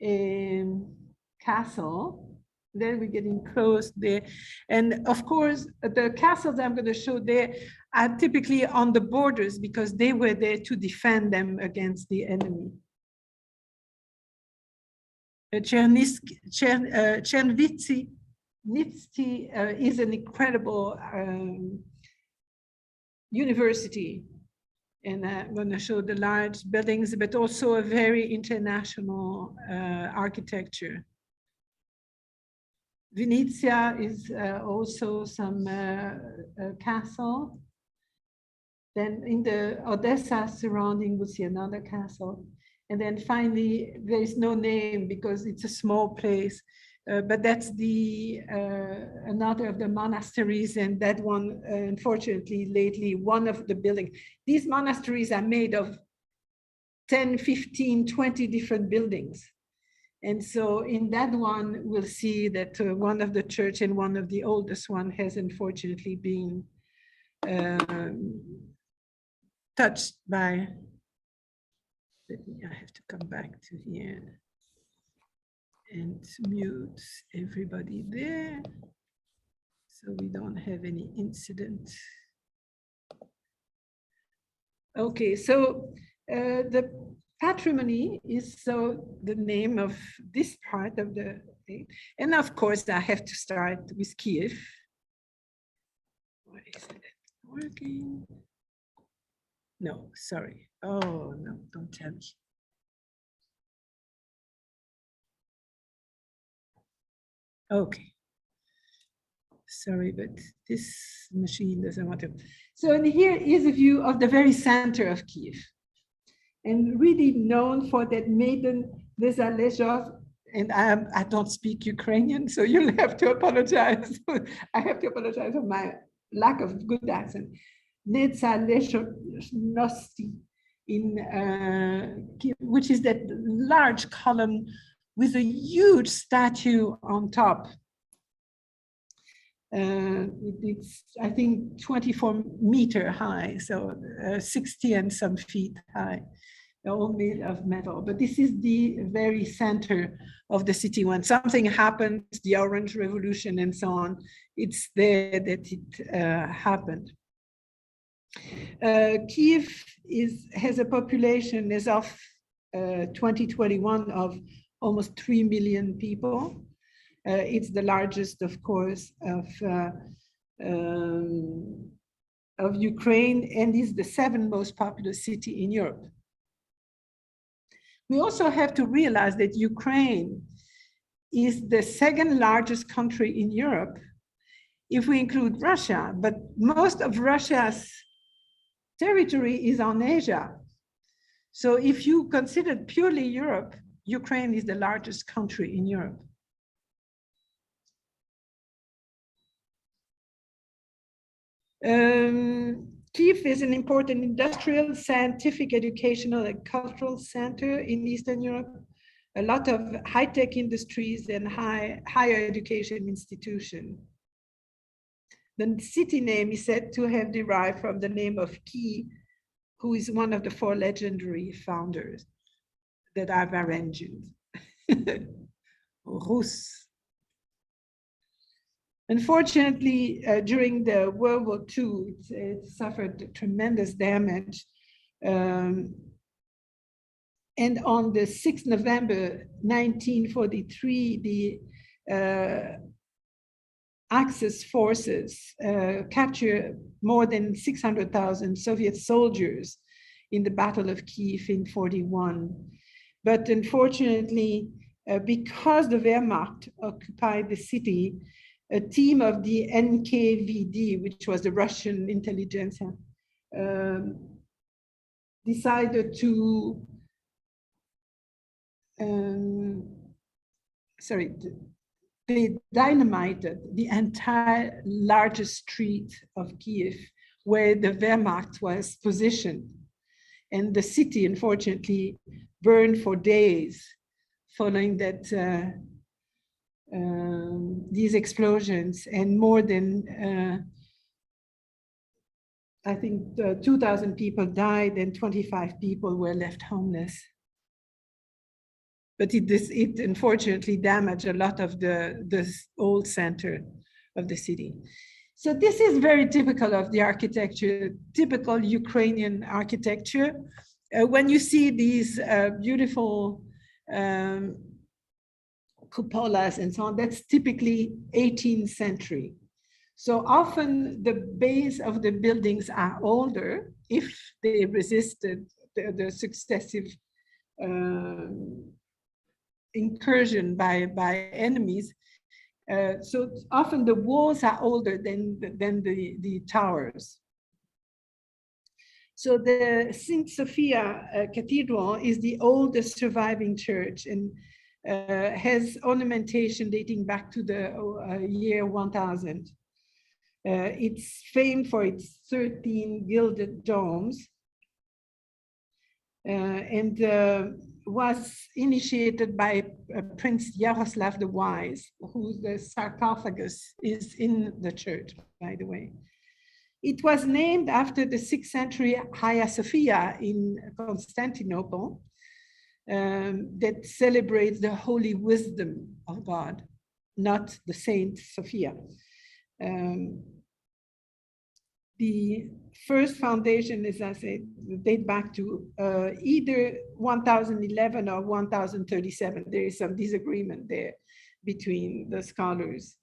a castle. Then we're getting close there. And of course, the castles I'm going to show there are typically on the borders because they were there to defend them against the enemy. Chernivtsi is an incredible university. And I'm going to show the large buildings, but also a very international architecture. Venezia is also some castle. Then in the Odessa surrounding, we'll see another castle. And then finally, there is no name because it's a small place, but that's another of the monasteries, and that one, unfortunately, lately, one of the buildings. These monasteries are made of 10, 15, 20 different buildings. And so in that one, we'll see that one of the church and one of the oldest one has unfortunately been touched by, I have to come back to here and mute everybody there so we don't have any incident. Okay, so the patrimony is so the name of this part of the thing. And of course, I have to start with Kyiv. Why is it working? No, sorry. Oh, no, don't tell me. Okay. Sorry, but this machine doesn't want to. So and here is a view of the very center of Kyiv. And really known for that maiden Nezalezhov, and I don't speak Ukrainian, so you'll have to apologize. I have to apologize for my lack of good accent. Nezalezhnosti, which is that large column with a huge statue on top. It's, I think, 24-meter high, so 60 and some feet high, all made of metal. But this is the very center of the city. When something happens, the Orange Revolution and so on, it's there that it happened. Kyiv has a population as of 2021 of almost 3 million people. It's the largest, of course, of Ukraine, and is the 7th most populous city in Europe. We also have to realize that Ukraine is the 2nd largest country in Europe, if we include Russia, but most of Russia's territory is on Asia. So if you consider purely Europe, Ukraine is the largest country in Europe. Kyiv is an important industrial, scientific, educational, and cultural center in Eastern Europe. A lot of high-tech industries and higher education institutions. The city name is said to have derived from the name of Kyi, who is one of the 4 legendary founders that are Varangians. Rus. Unfortunately, during the World War II, it suffered tremendous damage. And on the 6th November 1943, the Axis forces captured more than 600,000 Soviet soldiers in the Battle of Kyiv in 1941. But unfortunately, because the Wehrmacht occupied the city, a team of the NKVD, which was the Russian intelligence, decided to they dynamited the entire largest street of Kyiv where the Wehrmacht was positioned. And the city, unfortunately, burned for days following that these explosions, and more than I think 2,000 people died and 25 people were left homeless. But it unfortunately damaged a lot of the old center of the city. So this is very typical of the architecture, typical Ukrainian architecture. When you see these beautiful cupolas and so on, that's typically 18th century. So often the base of the buildings are older if they resisted the successive incursion by enemies. So often the walls are older than the towers. So the St. Sophia Cathedral is the oldest surviving church and has ornamentation dating back to the year 1000. It's famed for its 13 gilded domes and was initiated by Prince Yaroslav the Wise, whose the sarcophagus is in the church, by the way. It was named after the 6th century Hagia Sophia in Constantinople that celebrates the holy wisdom of God, not the Saint Sophia. The first foundation, as I said, date back to either 1011 or 1037. There is some disagreement there between the scholars.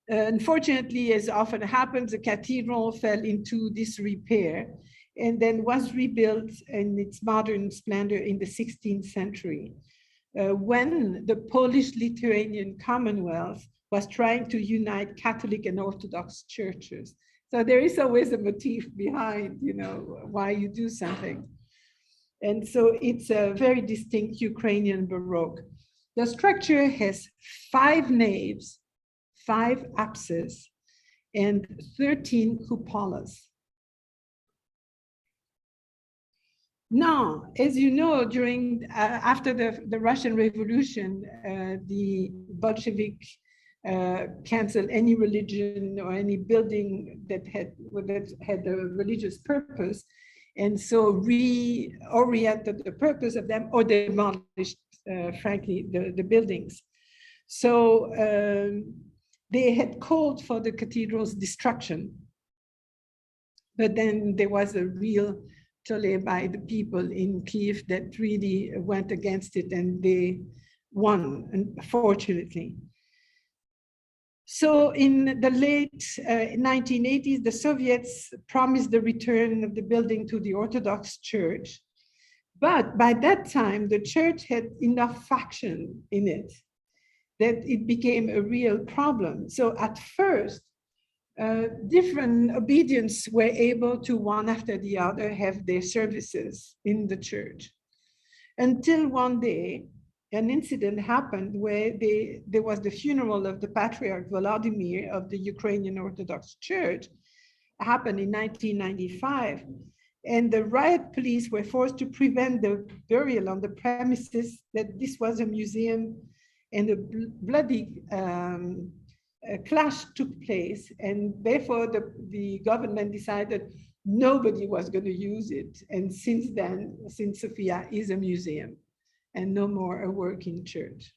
Unfortunately, as often happens, the cathedral fell into disrepair and then was rebuilt in its modern splendor in the 16th century, when the Polish-Lithuanian Commonwealth was trying to unite Catholic and Orthodox churches. So there is always a motif behind, why you do something. And so it's a very distinct Ukrainian Baroque. The structure has 5 naves, 5 apses, and 13 cupolas. Now, as you know, after the Russian Revolution, the Bolshevik canceled any religion or any building that had a religious purpose, and so reoriented the purpose of them or demolished, frankly, the buildings. So they had called for the cathedral's destruction, but then there was a real tollé by the people in Kyiv that really went against it, and they won, unfortunately. So in the late 1980s, the Soviets promised the return of the building to the Orthodox Church. But by that time, the church had enough faction in it that it became a real problem. So at first, different obedience were able to, one after the other, have their services in the church. Until one day, an incident happened where there was the funeral of the Patriarch Volodymyr of the Ukrainian Orthodox Church, happened in 1995. And the riot police were forced to prevent the burial on the premises, that this was a museum, and a bloody clash took place. And therefore the government decided nobody was going to use it. And since then, St. Sophia is a museum and no more a working church.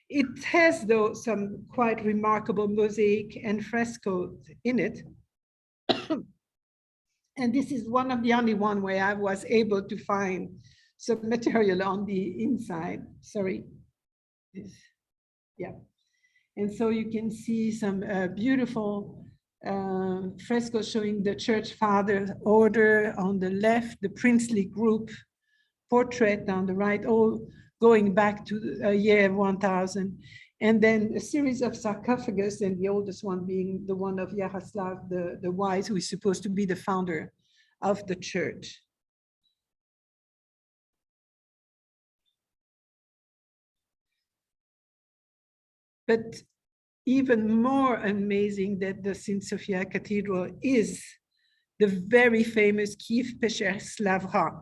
It has, though, some quite remarkable mosaic and frescoes in it. And this is one of the only one where I was able to find some material on the inside. Sorry. Yeah. And so you can see some beautiful frescoes showing the church father order on the left, the princely group portrait on the right, all going back to the year 1000. And then a series of sarcophagus, and the oldest one being the one of Yaroslav the Wise, who is supposed to be the founder of the church. But even more amazing that the St. Sophia Cathedral is the very famous Kyiv Pesher-Slavra,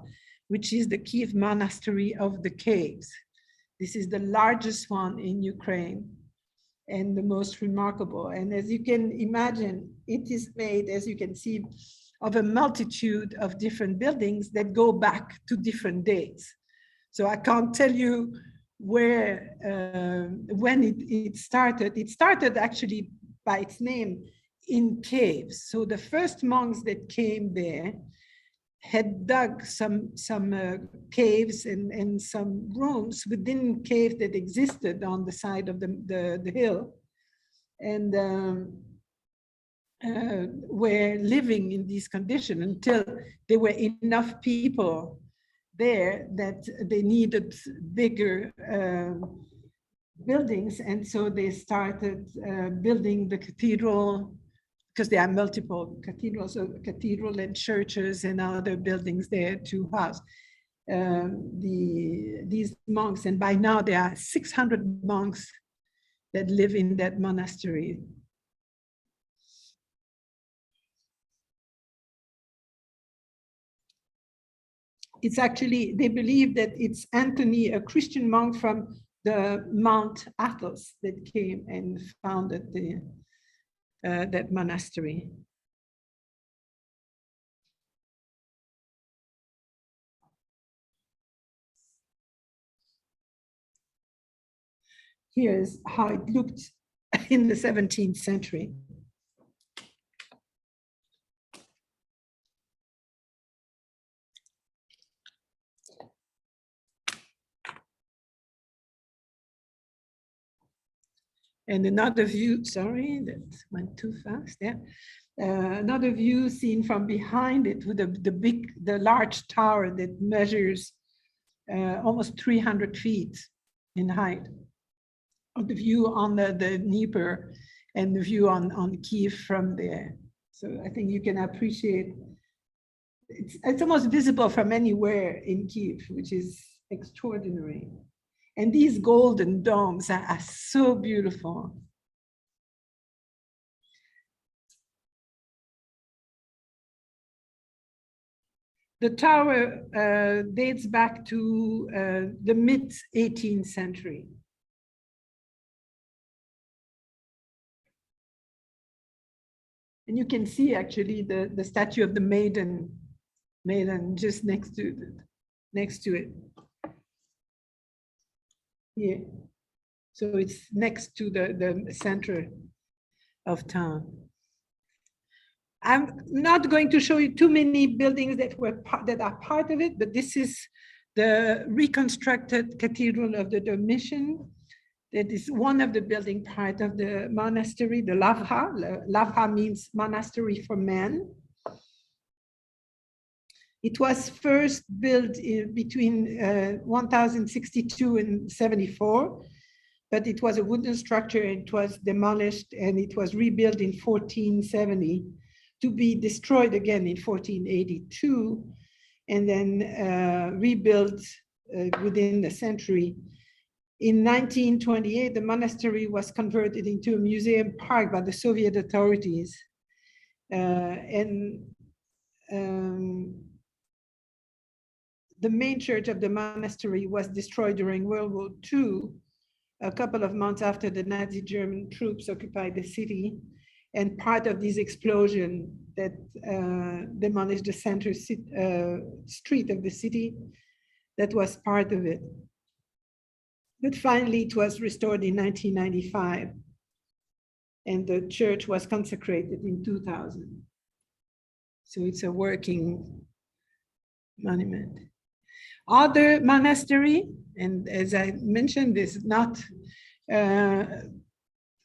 which is the Kyiv monastery of the caves. This is the largest one in Ukraine and the most remarkable. And as you can imagine, it is made, as you can see, of a multitude of different buildings that go back to different dates. So I can't tell you where, when it started. It started actually by its name in caves. So the first monks that came there had dug some caves and some rooms within cave that existed on the side of the hill, and were living in these conditions until there were enough people there that they needed bigger buildings, and so they started building the cathedral, because there are multiple cathedrals, so cathedral and churches and other buildings there to house these monks. And by now there are 600 monks that live in that monastery. It's actually, they believe that it's Anthony, a Christian monk from the Mount Athos, that came and founded that monastery. Here's how it looked in the 17th century. And another view, sorry, that went too fast, yeah. Another view seen from behind it with the large tower that measures almost 300 feet in height. Of the view on the Dnieper and the view on Kyiv from there. So I think you can appreciate, it's almost visible from anywhere in Kyiv, which is extraordinary. And these golden domes are so beautiful. The tower dates back to the mid-18th century. And you can see actually the statue of the maiden just next to it. Yeah. So it's next to the center of town. I'm not going to show you too many buildings that are part of it, but this is the reconstructed Cathedral of the Dormition. That is one of the building part of the monastery, the Lavra. Lavra means monastery for men. It was first built between 1062 and 74, but it was a wooden structure. It was demolished and it was rebuilt in 1470 to be destroyed again in 1482, and then rebuilt within the century In 1928, the monastery was converted into a museum park by the Soviet authorities. The main church of the monastery was destroyed during World War II, a couple of months after the Nazi German troops occupied the city. And part of this explosion that demolished the center street of the city, that was part of it. But finally, it was restored in 1995, and the church was consecrated in 2000. So it's a working monument. Other monastery, and as I mentioned, this is not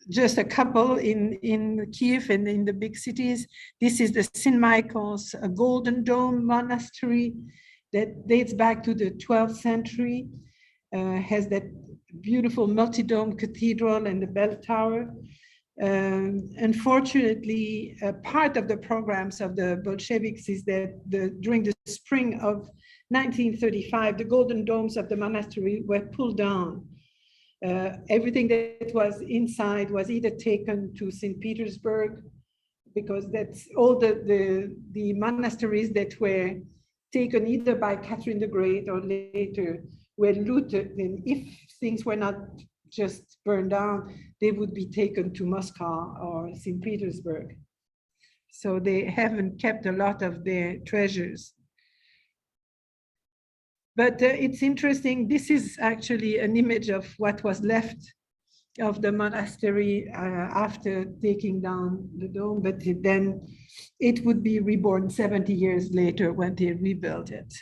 just a couple in Kyiv and in the big cities. This is the St. Michael's Golden Dome Monastery that dates back to the 12th century, has that beautiful multi-dome cathedral and the bell tower. Unfortunately, part of the programs of the Bolsheviks is that during the spring of 1935, the golden domes of the monastery were pulled down. Everything that was inside was either taken to St. Petersburg, because that's all the monasteries that were taken either by Catherine the Great or later were looted. And if things were not just burned down, they would be taken to Moscow or St. Petersburg. So they haven't kept a lot of their treasures. But it's interesting, this is actually an image of what was left of the monastery after taking down the dome, but then it would be reborn 70 years later when they rebuilt it.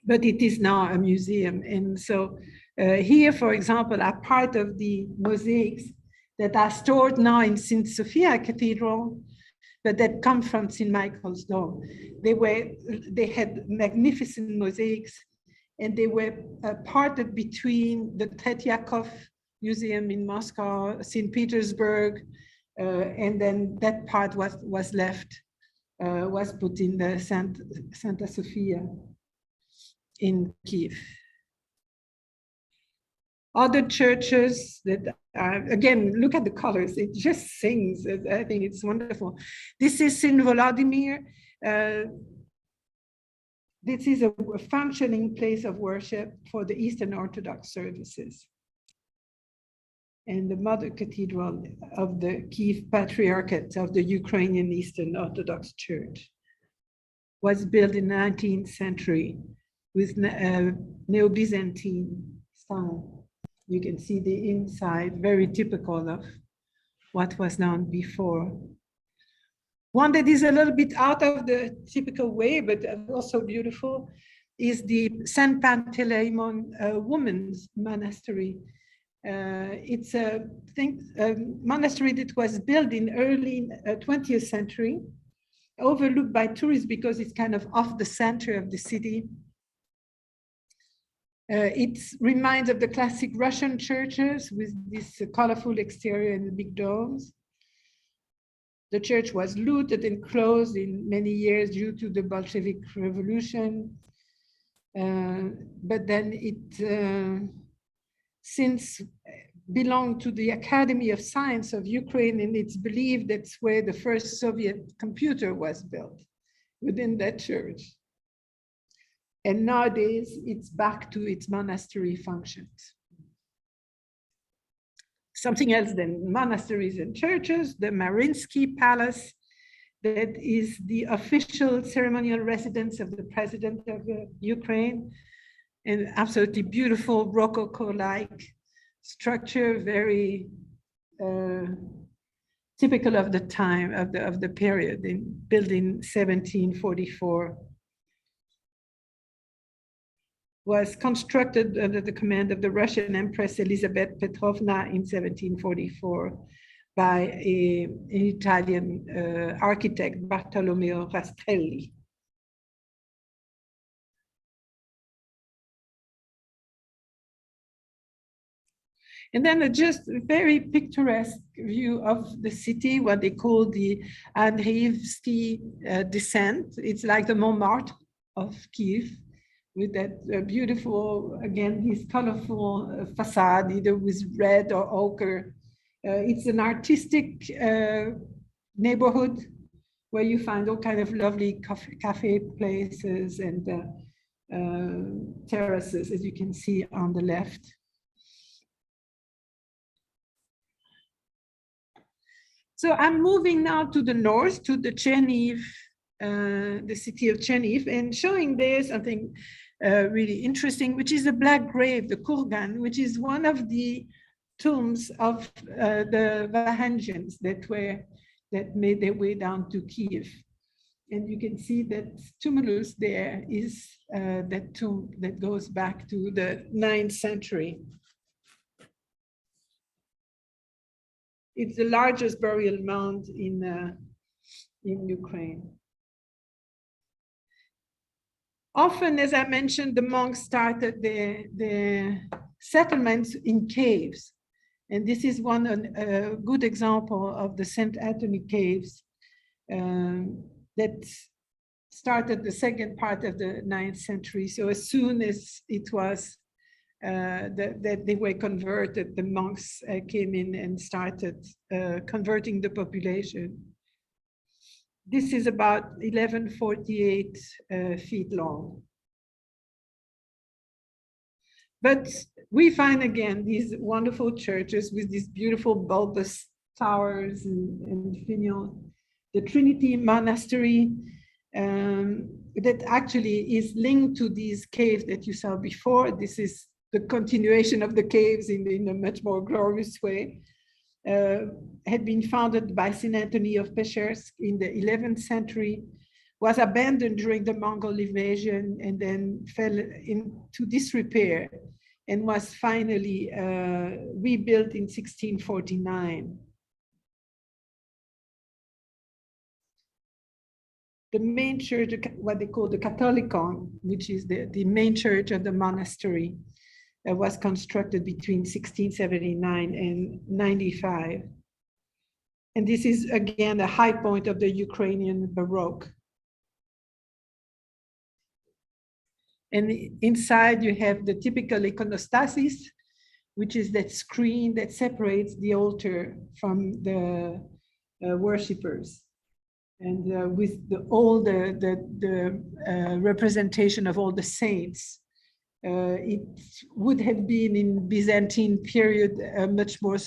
But it is now a museum. And so here, for example, are part of the mosaics that are stored now in St. Sophia Cathedral, but that come from St. Michael's Dome. They had magnificent mosaics, and they were parted between the Tretyakov Museum in Moscow, St. Petersburg, and then that part was left, was put in the Santa Sofia in Kyiv. Other churches that are, again, look at the colors, it just sings. I think it's wonderful. This is St. Volodymyr. This is a functioning place of worship for the Eastern Orthodox services. And the mother cathedral of the Kyiv Patriarchate of the Ukrainian Eastern Orthodox Church was built in the 19th century with Neo-Byzantine style. You can see the inside, very typical of what was done before. One that is a little bit out of the typical way, but also beautiful, is the St. Panteleimon Women's Monastery. It's a monastery that was built in early 20th century, overlooked by tourists because it's kind of off the center of the city. It reminds of the classic Russian churches with this colorful exterior and the big domes. The church was looted and closed in many years due to the Bolshevik Revolution. But then it since belonged to the Academy of Science of Ukraine, and it's believed that's where the first Soviet computer was built, within that church. And nowadays, it's back to its monastery functions. Something else than monasteries and churches, the Mariinsky Palace, that is the official ceremonial residence of the president of Ukraine, an absolutely beautiful Rococo-like structure, very typical of the time, of the period, built in 1744. Was constructed under the command of the Russian Empress Elizabeth Petrovna in 1744 by an Italian architect, Bartolomeo Rastrelli. And then just a very picturesque view of the city, what they call the Andreevsky descent. It's like the Montmartre of Kyiv, with that beautiful, again, this colorful facade, either with red or ochre. It's an artistic neighborhood where you find all kind of lovely cafe places and terraces, as you can see on the left. So I'm moving now to the north, to the Chernihiv, the city of Chernihiv, and showing there something really interesting, which is a black grave, the Kurgan, which is one of the tombs of the Varangians that made their way down to Kyiv. And you can see that tumulus there is that tomb that goes back to the 9th century. It's the largest burial mound in Ukraine. Often, as I mentioned, the monks started the settlements in caves. And this is one good example of the St. Anthony caves that started the second part of the 9th century. So as soon as it was that they were converted, the monks came in and started converting the population. This is about 1148 feet long. But we find again these wonderful churches with these beautiful bulbous towers and finials. The Trinity Monastery that actually is linked to these caves that you saw before. This is the continuation of the caves in a much more glorious way. Had been founded by St. Anthony of Peschersk in the 11th century, was abandoned during the Mongol invasion and then fell into disrepair and was finally rebuilt in 1649. The main church, what they call the Catholicon, which is the main church of the monastery, was constructed between 1679 and 95. And this is again a high point of the Ukrainian Baroque. And inside you have the typical iconostasis, which is that screen that separates the altar from the worshippers. And with all the representation of all the saints. It would have been in Byzantine period a much more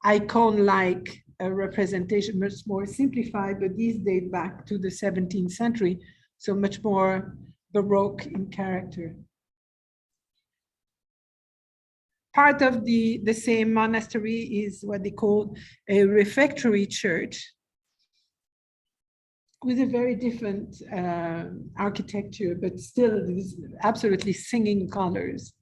icon-like representation, much more simplified, but these date back to the 17th century, so much more Baroque in character. Part of the same monastery is what they call a refectory church, with a very different architecture, but still these absolutely singing colors.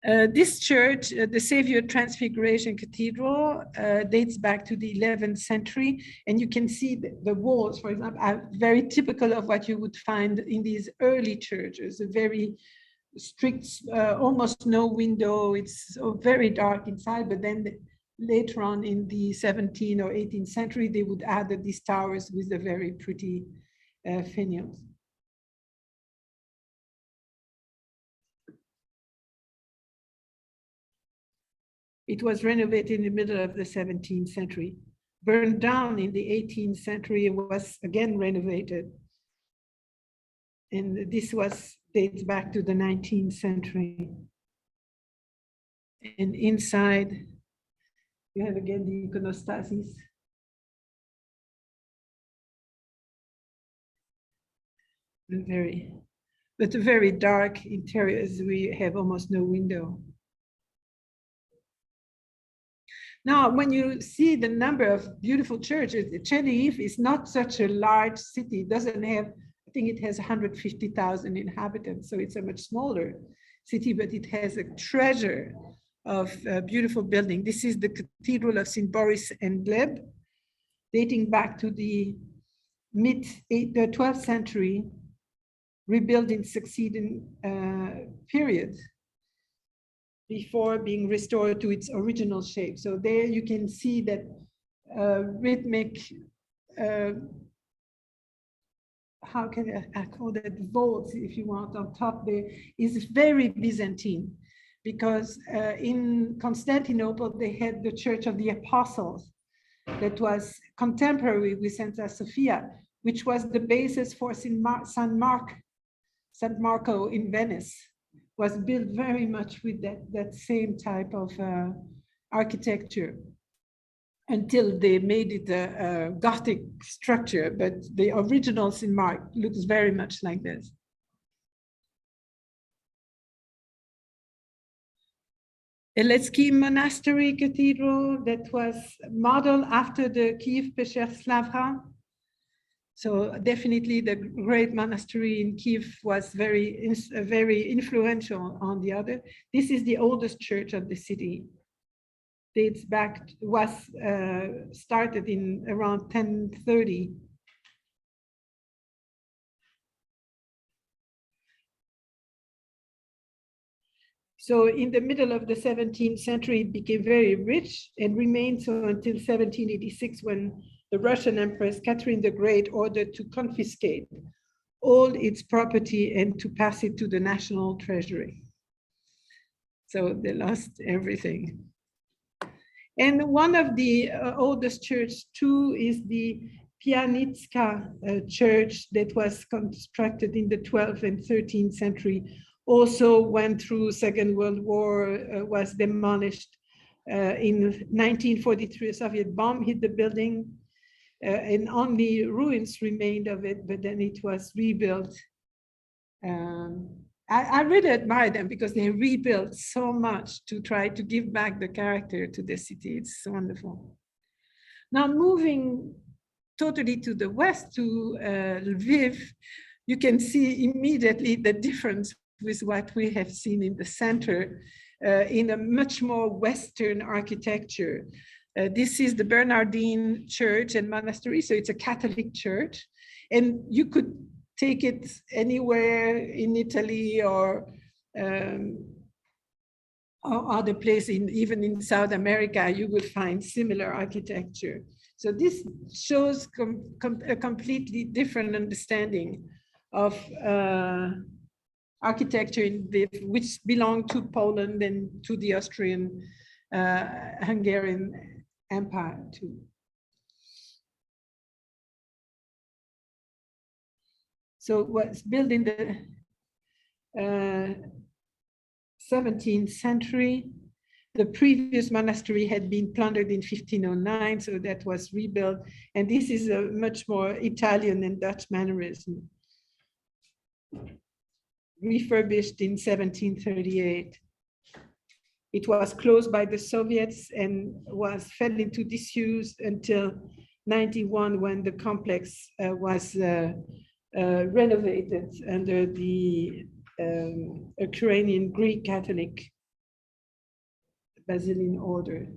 This church, the Savior Transfiguration Cathedral, dates back to the 11th century. And you can see the walls, for example, are very typical of what you would find in these early churches, a very strict, almost no window. It's very dark inside, but then later on in the 17th or 18th century, they would add these towers with the very pretty finials. It was renovated in the middle of the 17th century, burned down in the 18th century, and was again renovated. And this dates back to the 19th century. And inside, you have again the iconostasis. But a very dark interior, as we have almost no window. Now, when you see the number of beautiful churches, Chernihiv is not such a large city. It doesn't have, I think it has 150,000 inhabitants, so it's a much smaller city, but it has a treasure of beautiful building. This is the Cathedral of St. Boris and Gleb, dating back to the mid-12th century, rebuilt in succeeding period. before being restored to its original shape. So there you can see that rhythmic, how can I call that, vault, if you want, on top there is very Byzantine, because in Constantinople, they had the Church of the Apostles that was contemporary with Santa Sofia, which was the basis for St. Marco in Venice, was built very much with that same type of architecture, until they made it a Gothic structure, but the original St. Mark looks very much like this. Eletski Monastery Cathedral that was modeled after the Kyiv Pesher Slavha. So definitely the great monastery in Kyiv was very influential on the other. This is the oldest church of the city. Dates back, was started in around 1030. So in the middle of the 17th century, it became very rich and remained so until 1786, when the Russian Empress Catherine the Great ordered to confiscate all its property and to pass it to the national treasury. So they lost everything. And one of the oldest churches too is the Pianitska church that was constructed in the 12th and 13th century. Also went through Second World War, was demolished. In 1943, a Soviet bomb hit the building and only ruins remained of it, but then it was rebuilt. I really admire them because they rebuilt so much to try to give back the character to the city. It's wonderful. Now moving totally to the west, to Lviv, you can see immediately the difference with what we have seen in the center, in a much more Western architecture. This is the Bernardine Church and Monastery, so it's a Catholic church. And you could take it anywhere in Italy or other places, even in South America, you will find similar architecture. So this shows a completely different understanding of architecture in Lviv, which belonged to Poland and to the Austrian Hungarian Empire too. So it was built in the 17th century. The previous monastery had been plundered in 1509, so that was rebuilt. And this is a much more Italian and Dutch mannerism. Refurbished in 1738. It was closed by the Soviets and fell into disuse until 91, when the complex was renovated under the Ukrainian Greek Catholic Basilian order.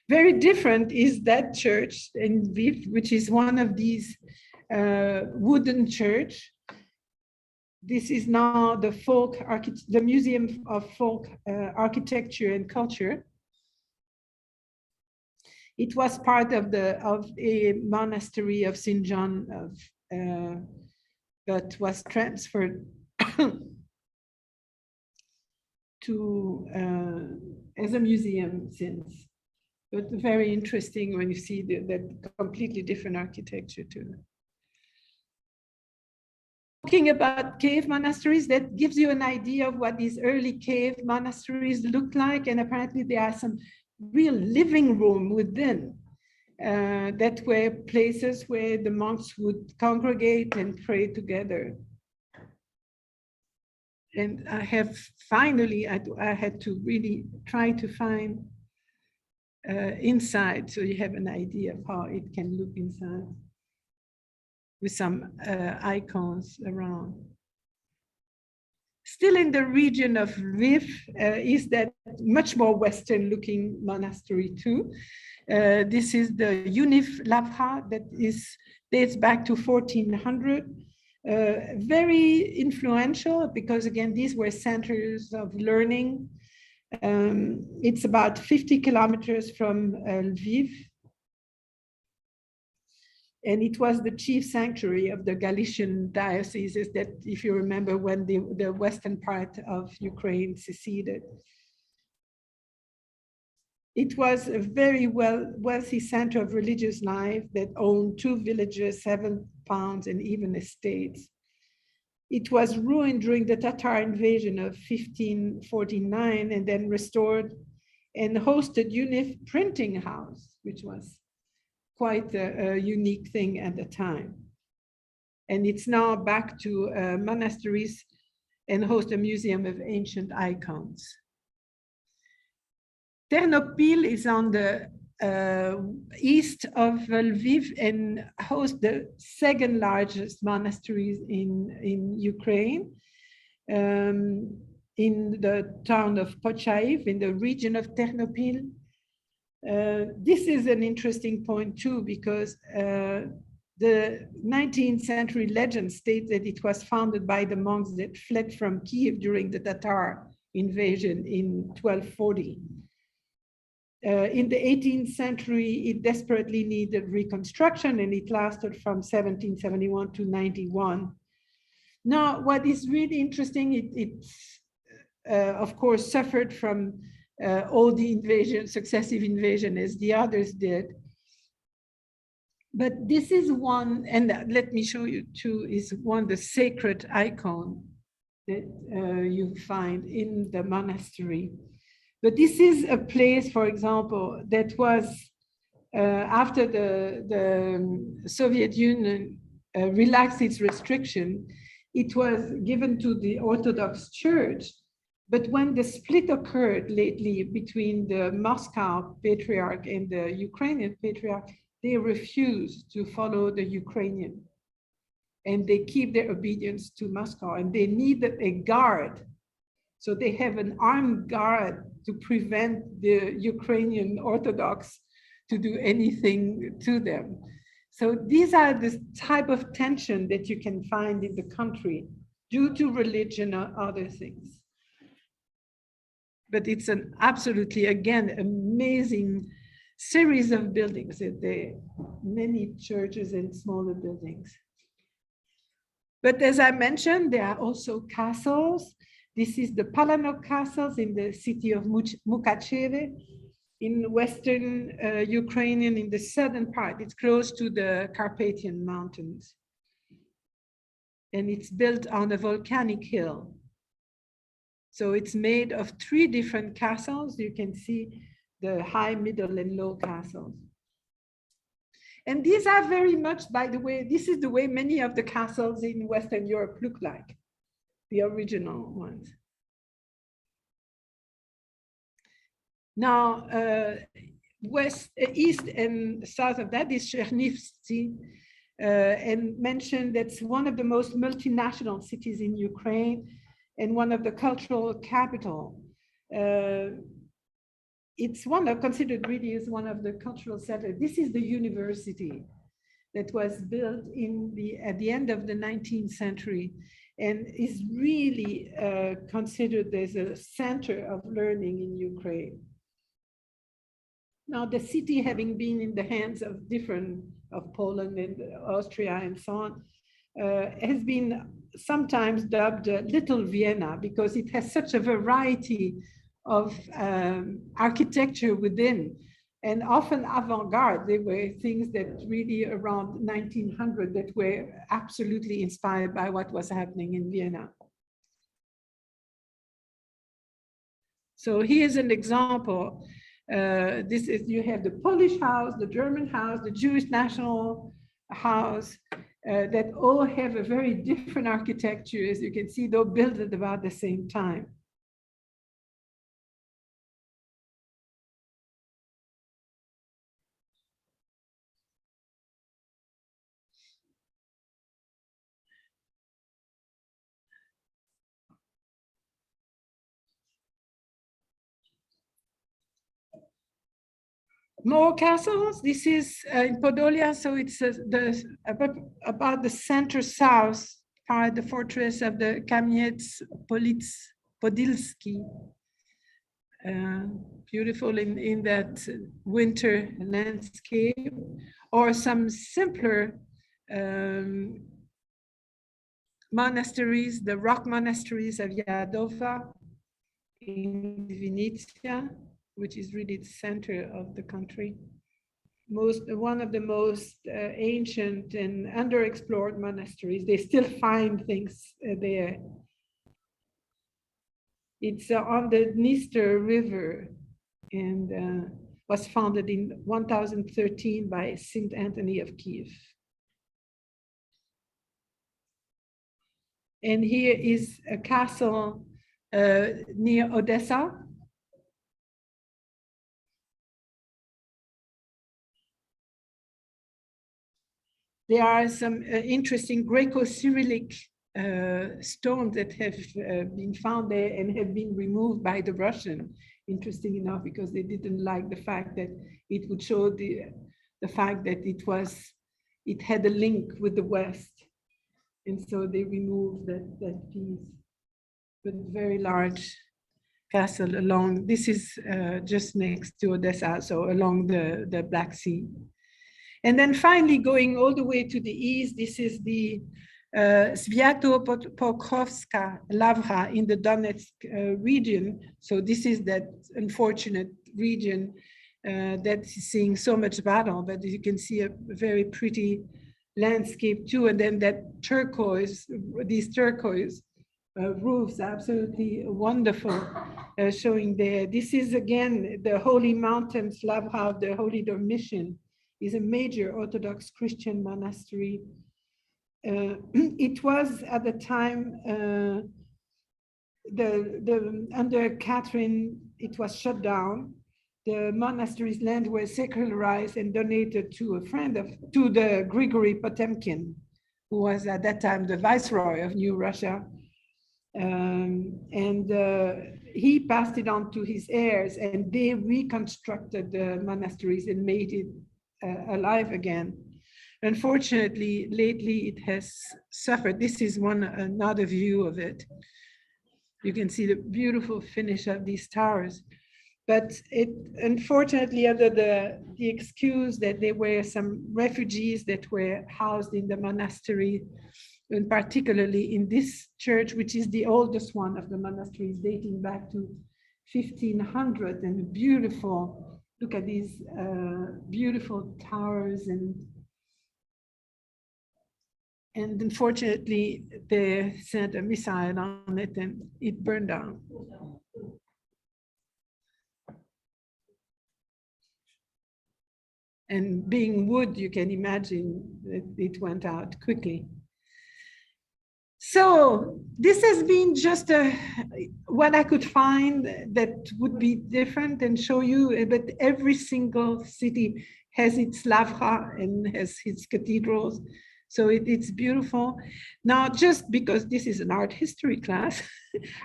Very different is that church in Lviv, which is one of these wooden church. This is now the Museum of Folk Architecture and Culture. It was part of a monastery of St. John, but was transferred to as a museum since. But very interesting when you see that completely different architecture too. Talking about cave monasteries, that gives you an idea of what these early cave monasteries looked like, and apparently there are some real living room within that were places where the monks would congregate and pray together. And I have finally, I had to really try to find inside, so you have an idea of how it can look inside, with some icons around. Still in the region of Lviv is that much more Western looking monastery too. This is the Univ Lavha that dates back to 1400. Very influential because, again, these were centers of learning. It's about 50 kilometers from Lviv. And it was the chief sanctuary of the Galician dioceses that, if you remember, when the western part of Ukraine seceded. It was a very wealthy center of religious life that owned 2 villages, 7 towns, and even estates. It was ruined during the Tatar invasion of 1549 and then restored and hosted UNIF printing house, which was quite a unique thing at the time. And it's now back to monasteries and host a museum of ancient icons. Ternopil is on the east of Lviv and hosts the second largest monasteries in Ukraine, in the town of Pochayiv, in the region of Ternopil. This is an interesting point too, because the 19th century legend states that it was founded by the monks that fled from Kyiv during the Tatar invasion in 1240. In the 18th century, it desperately needed reconstruction, and it lasted from 1771 to 91. Now, what is really interesting, it of course suffered from all the invasion, successive invasion, as the others did. But this is one, and let me show you too, is one, the sacred icon that you find in the monastery. But this is a place, for example, that was, after the Soviet Union relaxed its restriction, it was given to the Orthodox Church. But when the split occurred lately between the Moscow Patriarch and the Ukrainian Patriarch, they refused to follow the Ukrainian. And they keep their obedience to Moscow, and they needed a guard. So they have an armed guard to prevent the Ukrainian Orthodox to do anything to them. So these are the type of tension that you can find in the country due to religion or other things. But it's an absolutely, again, amazing series of buildings. There are many churches and smaller buildings. But as I mentioned, there are also castles. This is the Palanok castles in the city of Mukachevo in western Ukrainian, in the southern part. It's close to the Carpathian Mountains. And it's built on a volcanic hill. So it's made of 3 different castles. You can see the high, middle, and low castles. And these are very much, by the way, this is the way many of the castles in Western Europe look like, the original ones. Now, west, east, and south of that is Chernivtsi, and mentioned that's one of the most multinational cities in Ukraine and one of the cultural capital. It's one of, considered really as one of the cultural centers. This is the university that was built at the end of the 19th century and is really considered as a center of learning in Ukraine. Now, the city, having been in the hands of Poland and Austria and so on, has been sometimes dubbed Little Vienna because it has such a variety of architecture within, and often avant-garde. They were things that really around 1900 that were absolutely inspired by what was happening in Vienna. So here's an example. This is, you have the Polish house, the German house, the Jewish National House, that all have a very different architecture. As you can see, they're built at about the same time. More castles. This is in Podolia, so it's about the center south part, the fortress of the Podilsky. Beautiful in that winter landscape, or some simpler monasteries, the rock monasteries of Yadova in Venetia, which is really the center of the country. One of the most ancient and underexplored monasteries. They still find things there. It's on the Dniester River and was founded in 1013 by Saint Anthony of Kyiv. And here is a castle near Odessa. There are some interesting Greco-Cyrillic stones that have been found there and have been removed by the Russian, interesting enough, because they didn't like the fact that it would show the fact that it had a link with the West. And so they removed that piece. But very large castle along, this is just next to Odessa, so along the Black Sea. And then finally going all the way to the east, this is the Sviatopokrovska Lavra in the Donetsk region. So this is that unfortunate region that's seeing so much battle, but you can see a very pretty landscape too. And then that these turquoise roofs, absolutely wonderful, showing there. This is again the Holy Mountains Lavra of the Holy Dormition, is a major Orthodox Christian monastery. It was at the time under Catherine, it was shut down. The monastery's land was secularized and donated to the Grigory Potemkin, who was at that time the viceroy of New Russia. He passed it on to his heirs, and they reconstructed the monasteries and made it alive again. Unfortunately, lately it has suffered. This is another view of it. You can see the beautiful finish of these towers. But it, unfortunately, under the excuse that there were some refugees that were housed in the monastery, and particularly in this church, which is the oldest one of the monasteries, dating back to 1500, and beautiful. Look at these beautiful towers, and unfortunately, they sent a missile on it and it burned down. And being wood, you can imagine that it went out quickly. So this has been just what I could find that would be different and show you, but every single city has its lavra and has its cathedrals. So it's beautiful. Now, just because this is an art history class,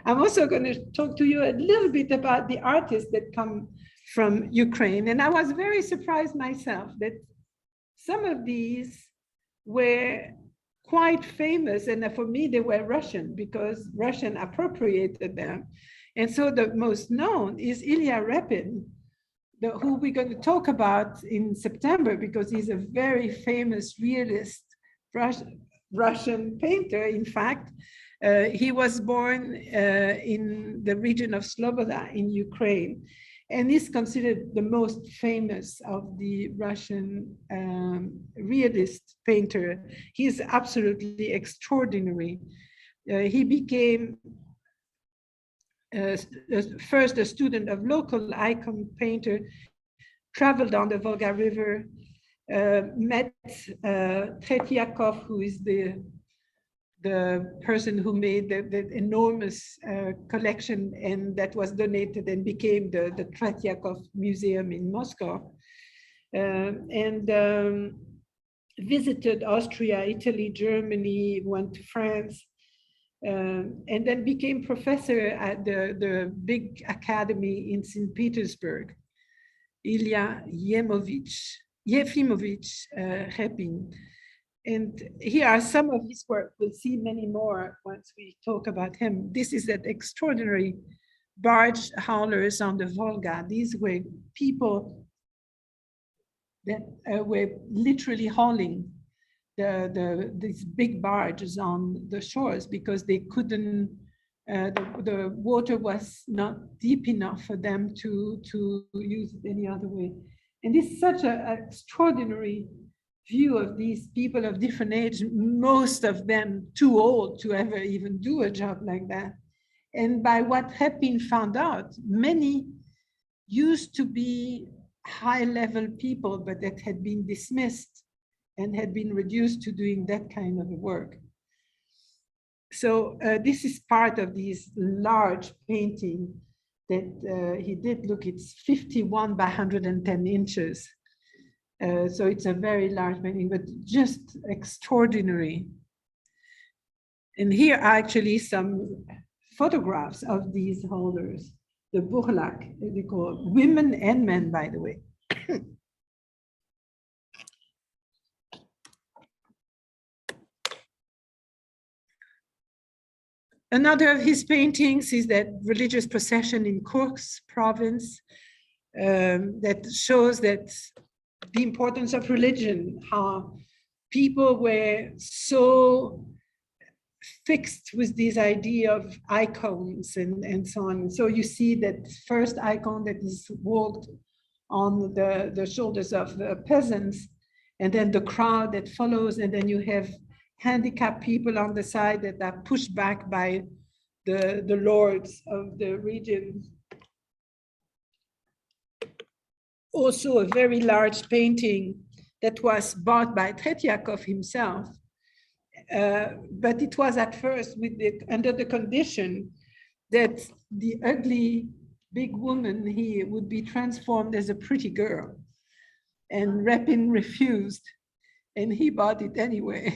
I'm also going to talk to you a little bit about the artists that come from Ukraine. And I was very surprised myself that some of these were quite famous. And for me, they were Russian because Russian appropriated them. And so the most known is Ilya Repin, who we're going to talk about in September, because he's a very famous realist Russian painter. In fact, he was born in the region of Sloboda in Ukraine, and is considered the most famous of the Russian realist painter. He's absolutely extraordinary. He became first a student of local icon painter, traveled on the Volga River, met Tretiakov, who is the person who made the enormous collection, and that was donated and became the Tretiakov Museum in Moscow, and visited Austria, Italy, Germany, went to France, and then became professor at the big academy in St. Petersburg, Ilya Yefimovich Repin. And here are some of his work. We'll see many more once we talk about him. This is that extraordinary barge haulers on the Volga. These were people that were literally hauling these big barges on the shores because they couldn't, the water was not deep enough for them to use it any other way. And this is such an extraordinary view of these people of different age, most of them too old to ever even do a job like that. And by what had been found out, many used to be high-level people, but that had been dismissed and had been reduced to doing that kind of work. So this is part of these large painting that he did. Look, it's 51 by 110 inches. So it's a very large painting, but just extraordinary. And here are actually some photographs of these holders, the burlak, they call women and men, by the way. Another of his paintings is that religious procession in Kursk province that shows that the importance of religion, how people were so fixed with this idea of icons and so on. So you see that first icon that is walked on the shoulders of the peasants, and then the crowd that follows, and then you have handicapped people on the side that are pushed back by the lords of the region. Also a very large painting that was bought by Tretiakov himself, but it was at first under the condition that the ugly big woman here would be transformed as a pretty girl. And Repin refused, and he bought it anyway.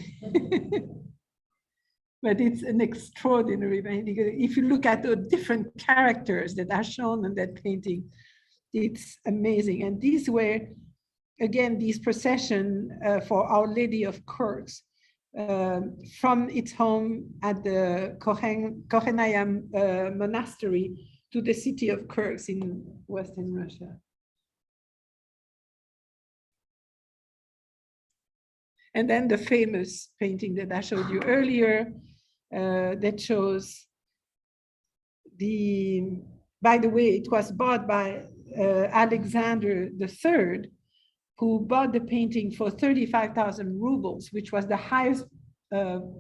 But it's an extraordinary painting. If you look at the different characters that are shown in that painting, it's amazing. And these were, again, these procession for Our Lady of Kursk from its home at the Kohenaya monastery to the city of Kursk in Western Russia. And then the famous painting that I showed you earlier that shows by the way, it was bought by Alexander III, who bought the painting for 35,000 rubles, which was the highest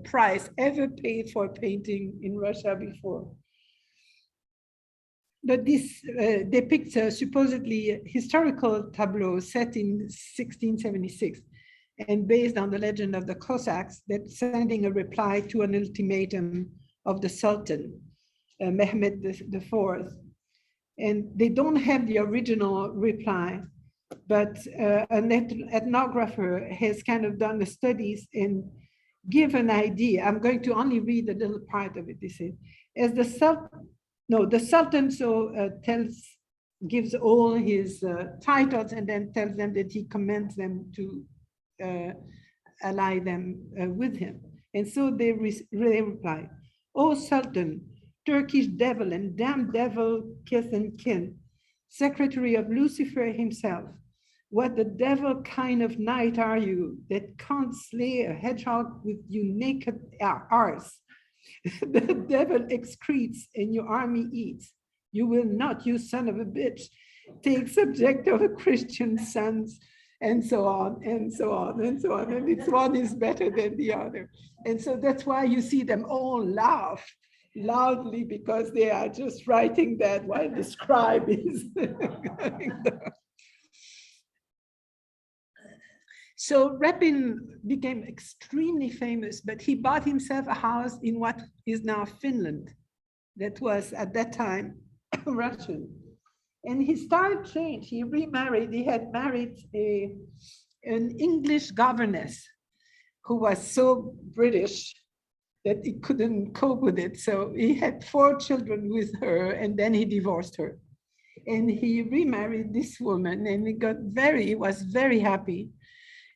price ever paid for a painting in Russia before. But this depicts a supposedly historical tableau set in 1676 and based on the legend of the Cossacks that sending a reply to an ultimatum of the Sultan, Mehmed IV. And they don't have the original reply, but an ethnographer has kind of done the studies and give an idea. I'm going to only read a little part of it. They say, as the Sultan gives all his titles and then tells them that he commands them to ally them with him. And so they reply, "O Sultan, Turkish devil and damned devil, kith and kin, secretary of Lucifer himself, what the devil kind of knight are you that can't slay a hedgehog with you naked arse? The devil excretes and your army eats. You will not, you son of a bitch, take subject of a Christian sons," and so on, and so on, and so on. And it's one is better than the other. And so that's why you see them all laugh loudly, because they are just writing that while the scribe is going there. So Repin became extremely famous, but he bought himself a house in what is now Finland. That was at that time Russian. And his style changed. He remarried. He had married an English governess who was so British that he couldn't cope with it. So he had 4 children with her, and then he divorced her. And he remarried this woman, and he was very happy.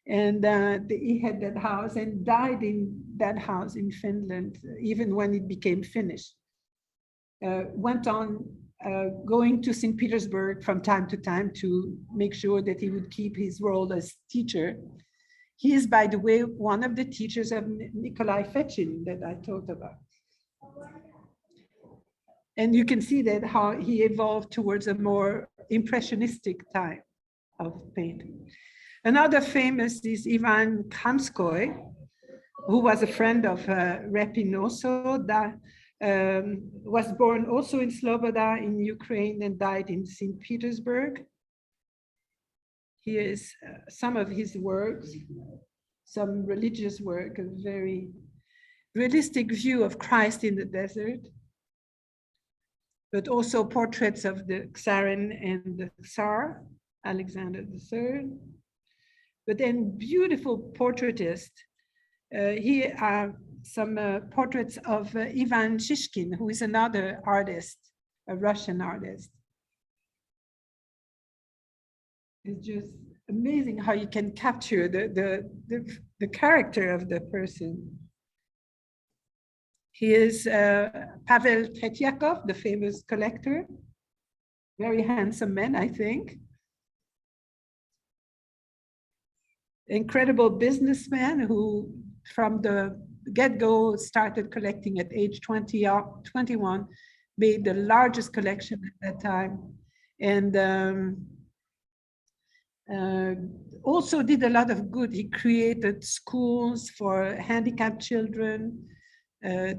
And he had that house and died in that house in Finland, even when it became finished. Went on going to St. Petersburg from time to time to make sure that he would keep his role as teacher. He is, by the way, one of the teachers of Nikolai Fechin that I talked about. And you can see that how he evolved towards a more impressionistic type of painting. Another famous is Ivan Kramskoy, who was a friend of Repinoso, that was born also in Sloboda in Ukraine and died in St. Petersburg. Here is some of his works, some religious work, a very realistic view of Christ in the desert, but also portraits of the Tsarin and the Tsar, Alexander III. But then beautiful portraitists. Here are some portraits of Ivan Shishkin, who is another artist, a Russian artist. It's just amazing how you can capture the character of the person. He is Pavel Tretyakov, the famous collector. Very handsome man, I think. Incredible businessman who from the get-go started collecting at age 21, made the largest collection at that time, and also did a lot of good. He created schools for handicapped children,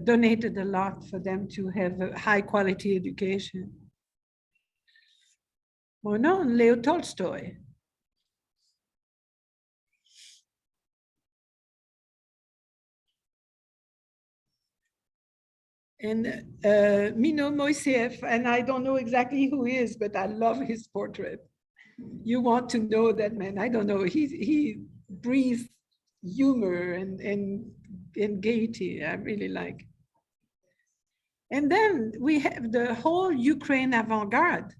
donated a lot for them to have a high quality education. More known, Leo Tolstoy. And Mino Moiseev, and I don't know exactly who he is, but I love his portrait. You want to know that man. I don't know, he breathes humor and gaiety. I really like. And then we have the whole Ukraine avant-garde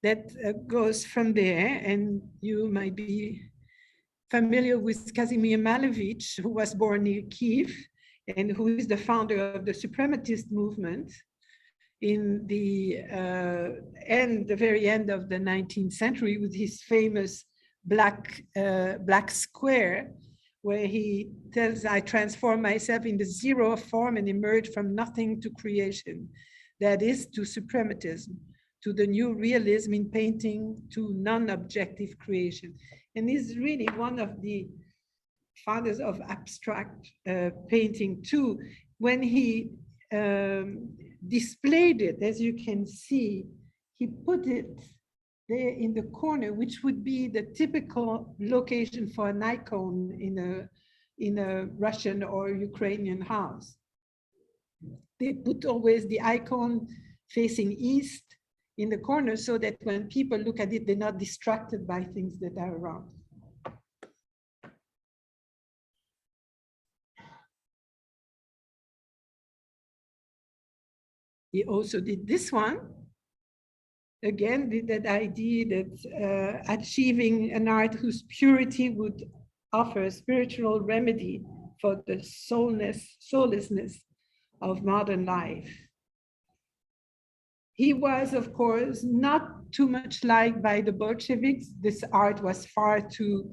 that goes from there, and you might be familiar with Kazimir Malevich, who was born near Kyiv, and who is the founder of the suprematist movement in the very end of the 19th century, with his famous black square, where he tells, I transform myself in the zero form and emerge from nothing to creation. That is to suprematism, to the new realism in painting, to non-objective creation. And he's really one of the fathers of abstract painting too. When he displayed it, as you can see, he put it there in the corner, which would be the typical location for an icon in a Russian or Ukrainian house. They put always the icon facing east in the corner so that when people look at it, they're not distracted by things that are around. He also did this one. Again, did that idea that achieving an art whose purity would offer a spiritual remedy for the soullessness of modern life. He was, of course, not too much liked by the Bolsheviks. This art was far too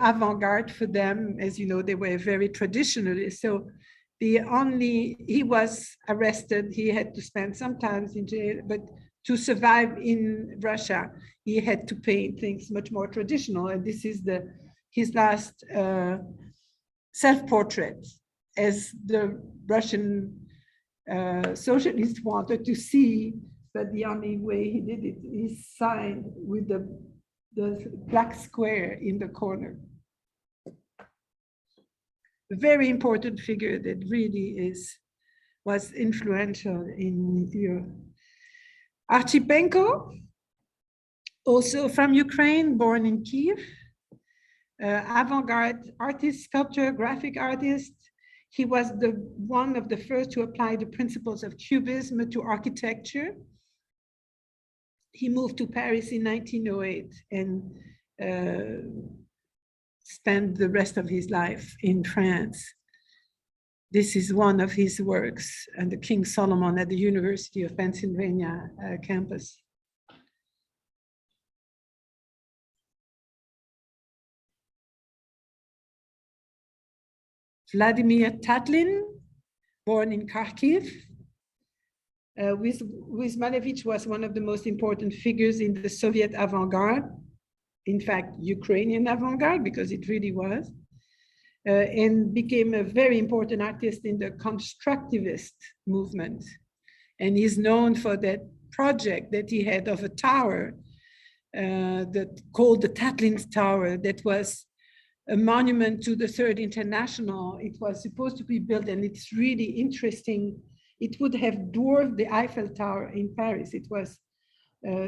avant-garde for them. As you know, they were very traditionalist. So he was arrested. He had to spend some time in jail, but to survive in Russia, he had to paint things much more traditional. And this is his last self-portrait, as the Russian socialists wanted to see, but the only way he did it is signed with the black square in the corner. A very important figure that really was influential in Europe. Archipenko, also from Ukraine, born in Kyiv, avant-garde artist, sculptor, graphic artist. He was one of the first to apply the principles of Cubism to architecture. He moved to Paris in 1908 and spend the rest of his life in France. This is one of his works, and the King Solomon at the University of Pennsylvania campus. Vladimir Tatlin, born in Kyiv. Malevich was one of the most important figures in the Soviet avant-garde, in fact, Ukrainian avant-garde, because it really was, and became a very important artist in the constructivist movement. And he's known for that project that he had of a tower that called the Tatlin Tower, that was a monument to the Third International. It was supposed to be built, and it's really interesting. It would have dwarfed the Eiffel Tower in Paris. It was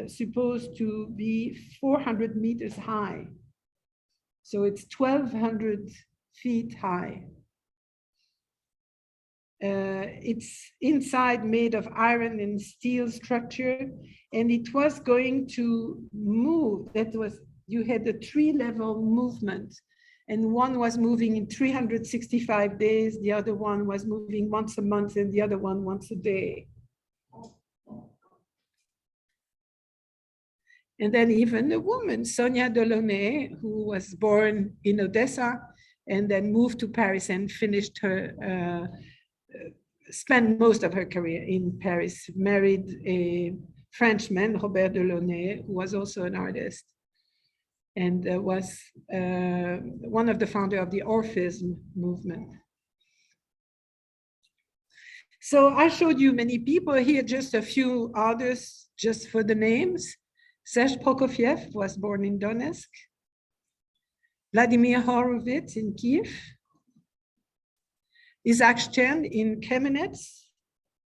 supposed to be 400 meters high. So it's 1,200 feet high. It's inside made of iron and steel structure, and it was going to move. You had a 3-level movement, and one was moving in 365 days, the other one was moving once a month, and the other one once a day. And then even a woman, Sonia Delaunay, who was born in Odessa and then moved to Paris and finished her, spent most of her career in Paris, married a Frenchman, Robert Delaunay, who was also an artist, and was one of the founders of the Orphism movement. So I showed you many people here, just a few others, just for the names. Serge Prokofiev was born in Donetsk. Vladimir Horowitz in Kyiv. Isaac Stern in Kamenets,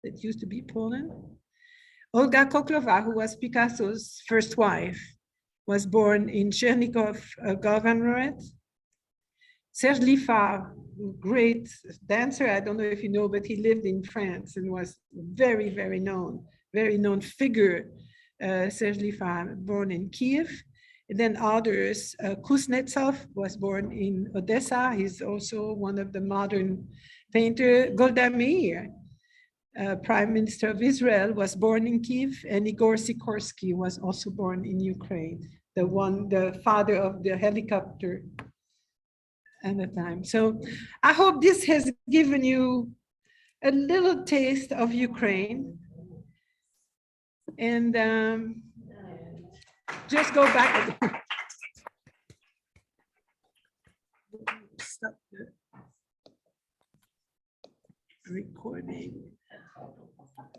that used to be Poland. Olga Koklova, who was Picasso's first wife, was born in Chernigov Governorate. Serge Liffard, great dancer, I don't know if you know, but he lived in France and was very, very known figure. Serge Liffard, born in Kyiv. And then others, Kuznetsov was born in Odessa. He's also one of the modern painters. Golda Meir, Prime Minister of Israel, was born in Kyiv, and Igor Sikorsky was also born in Ukraine, the father of the helicopter at the time. So I hope this has given you a little taste of Ukraine. And just go back. Stop the recording.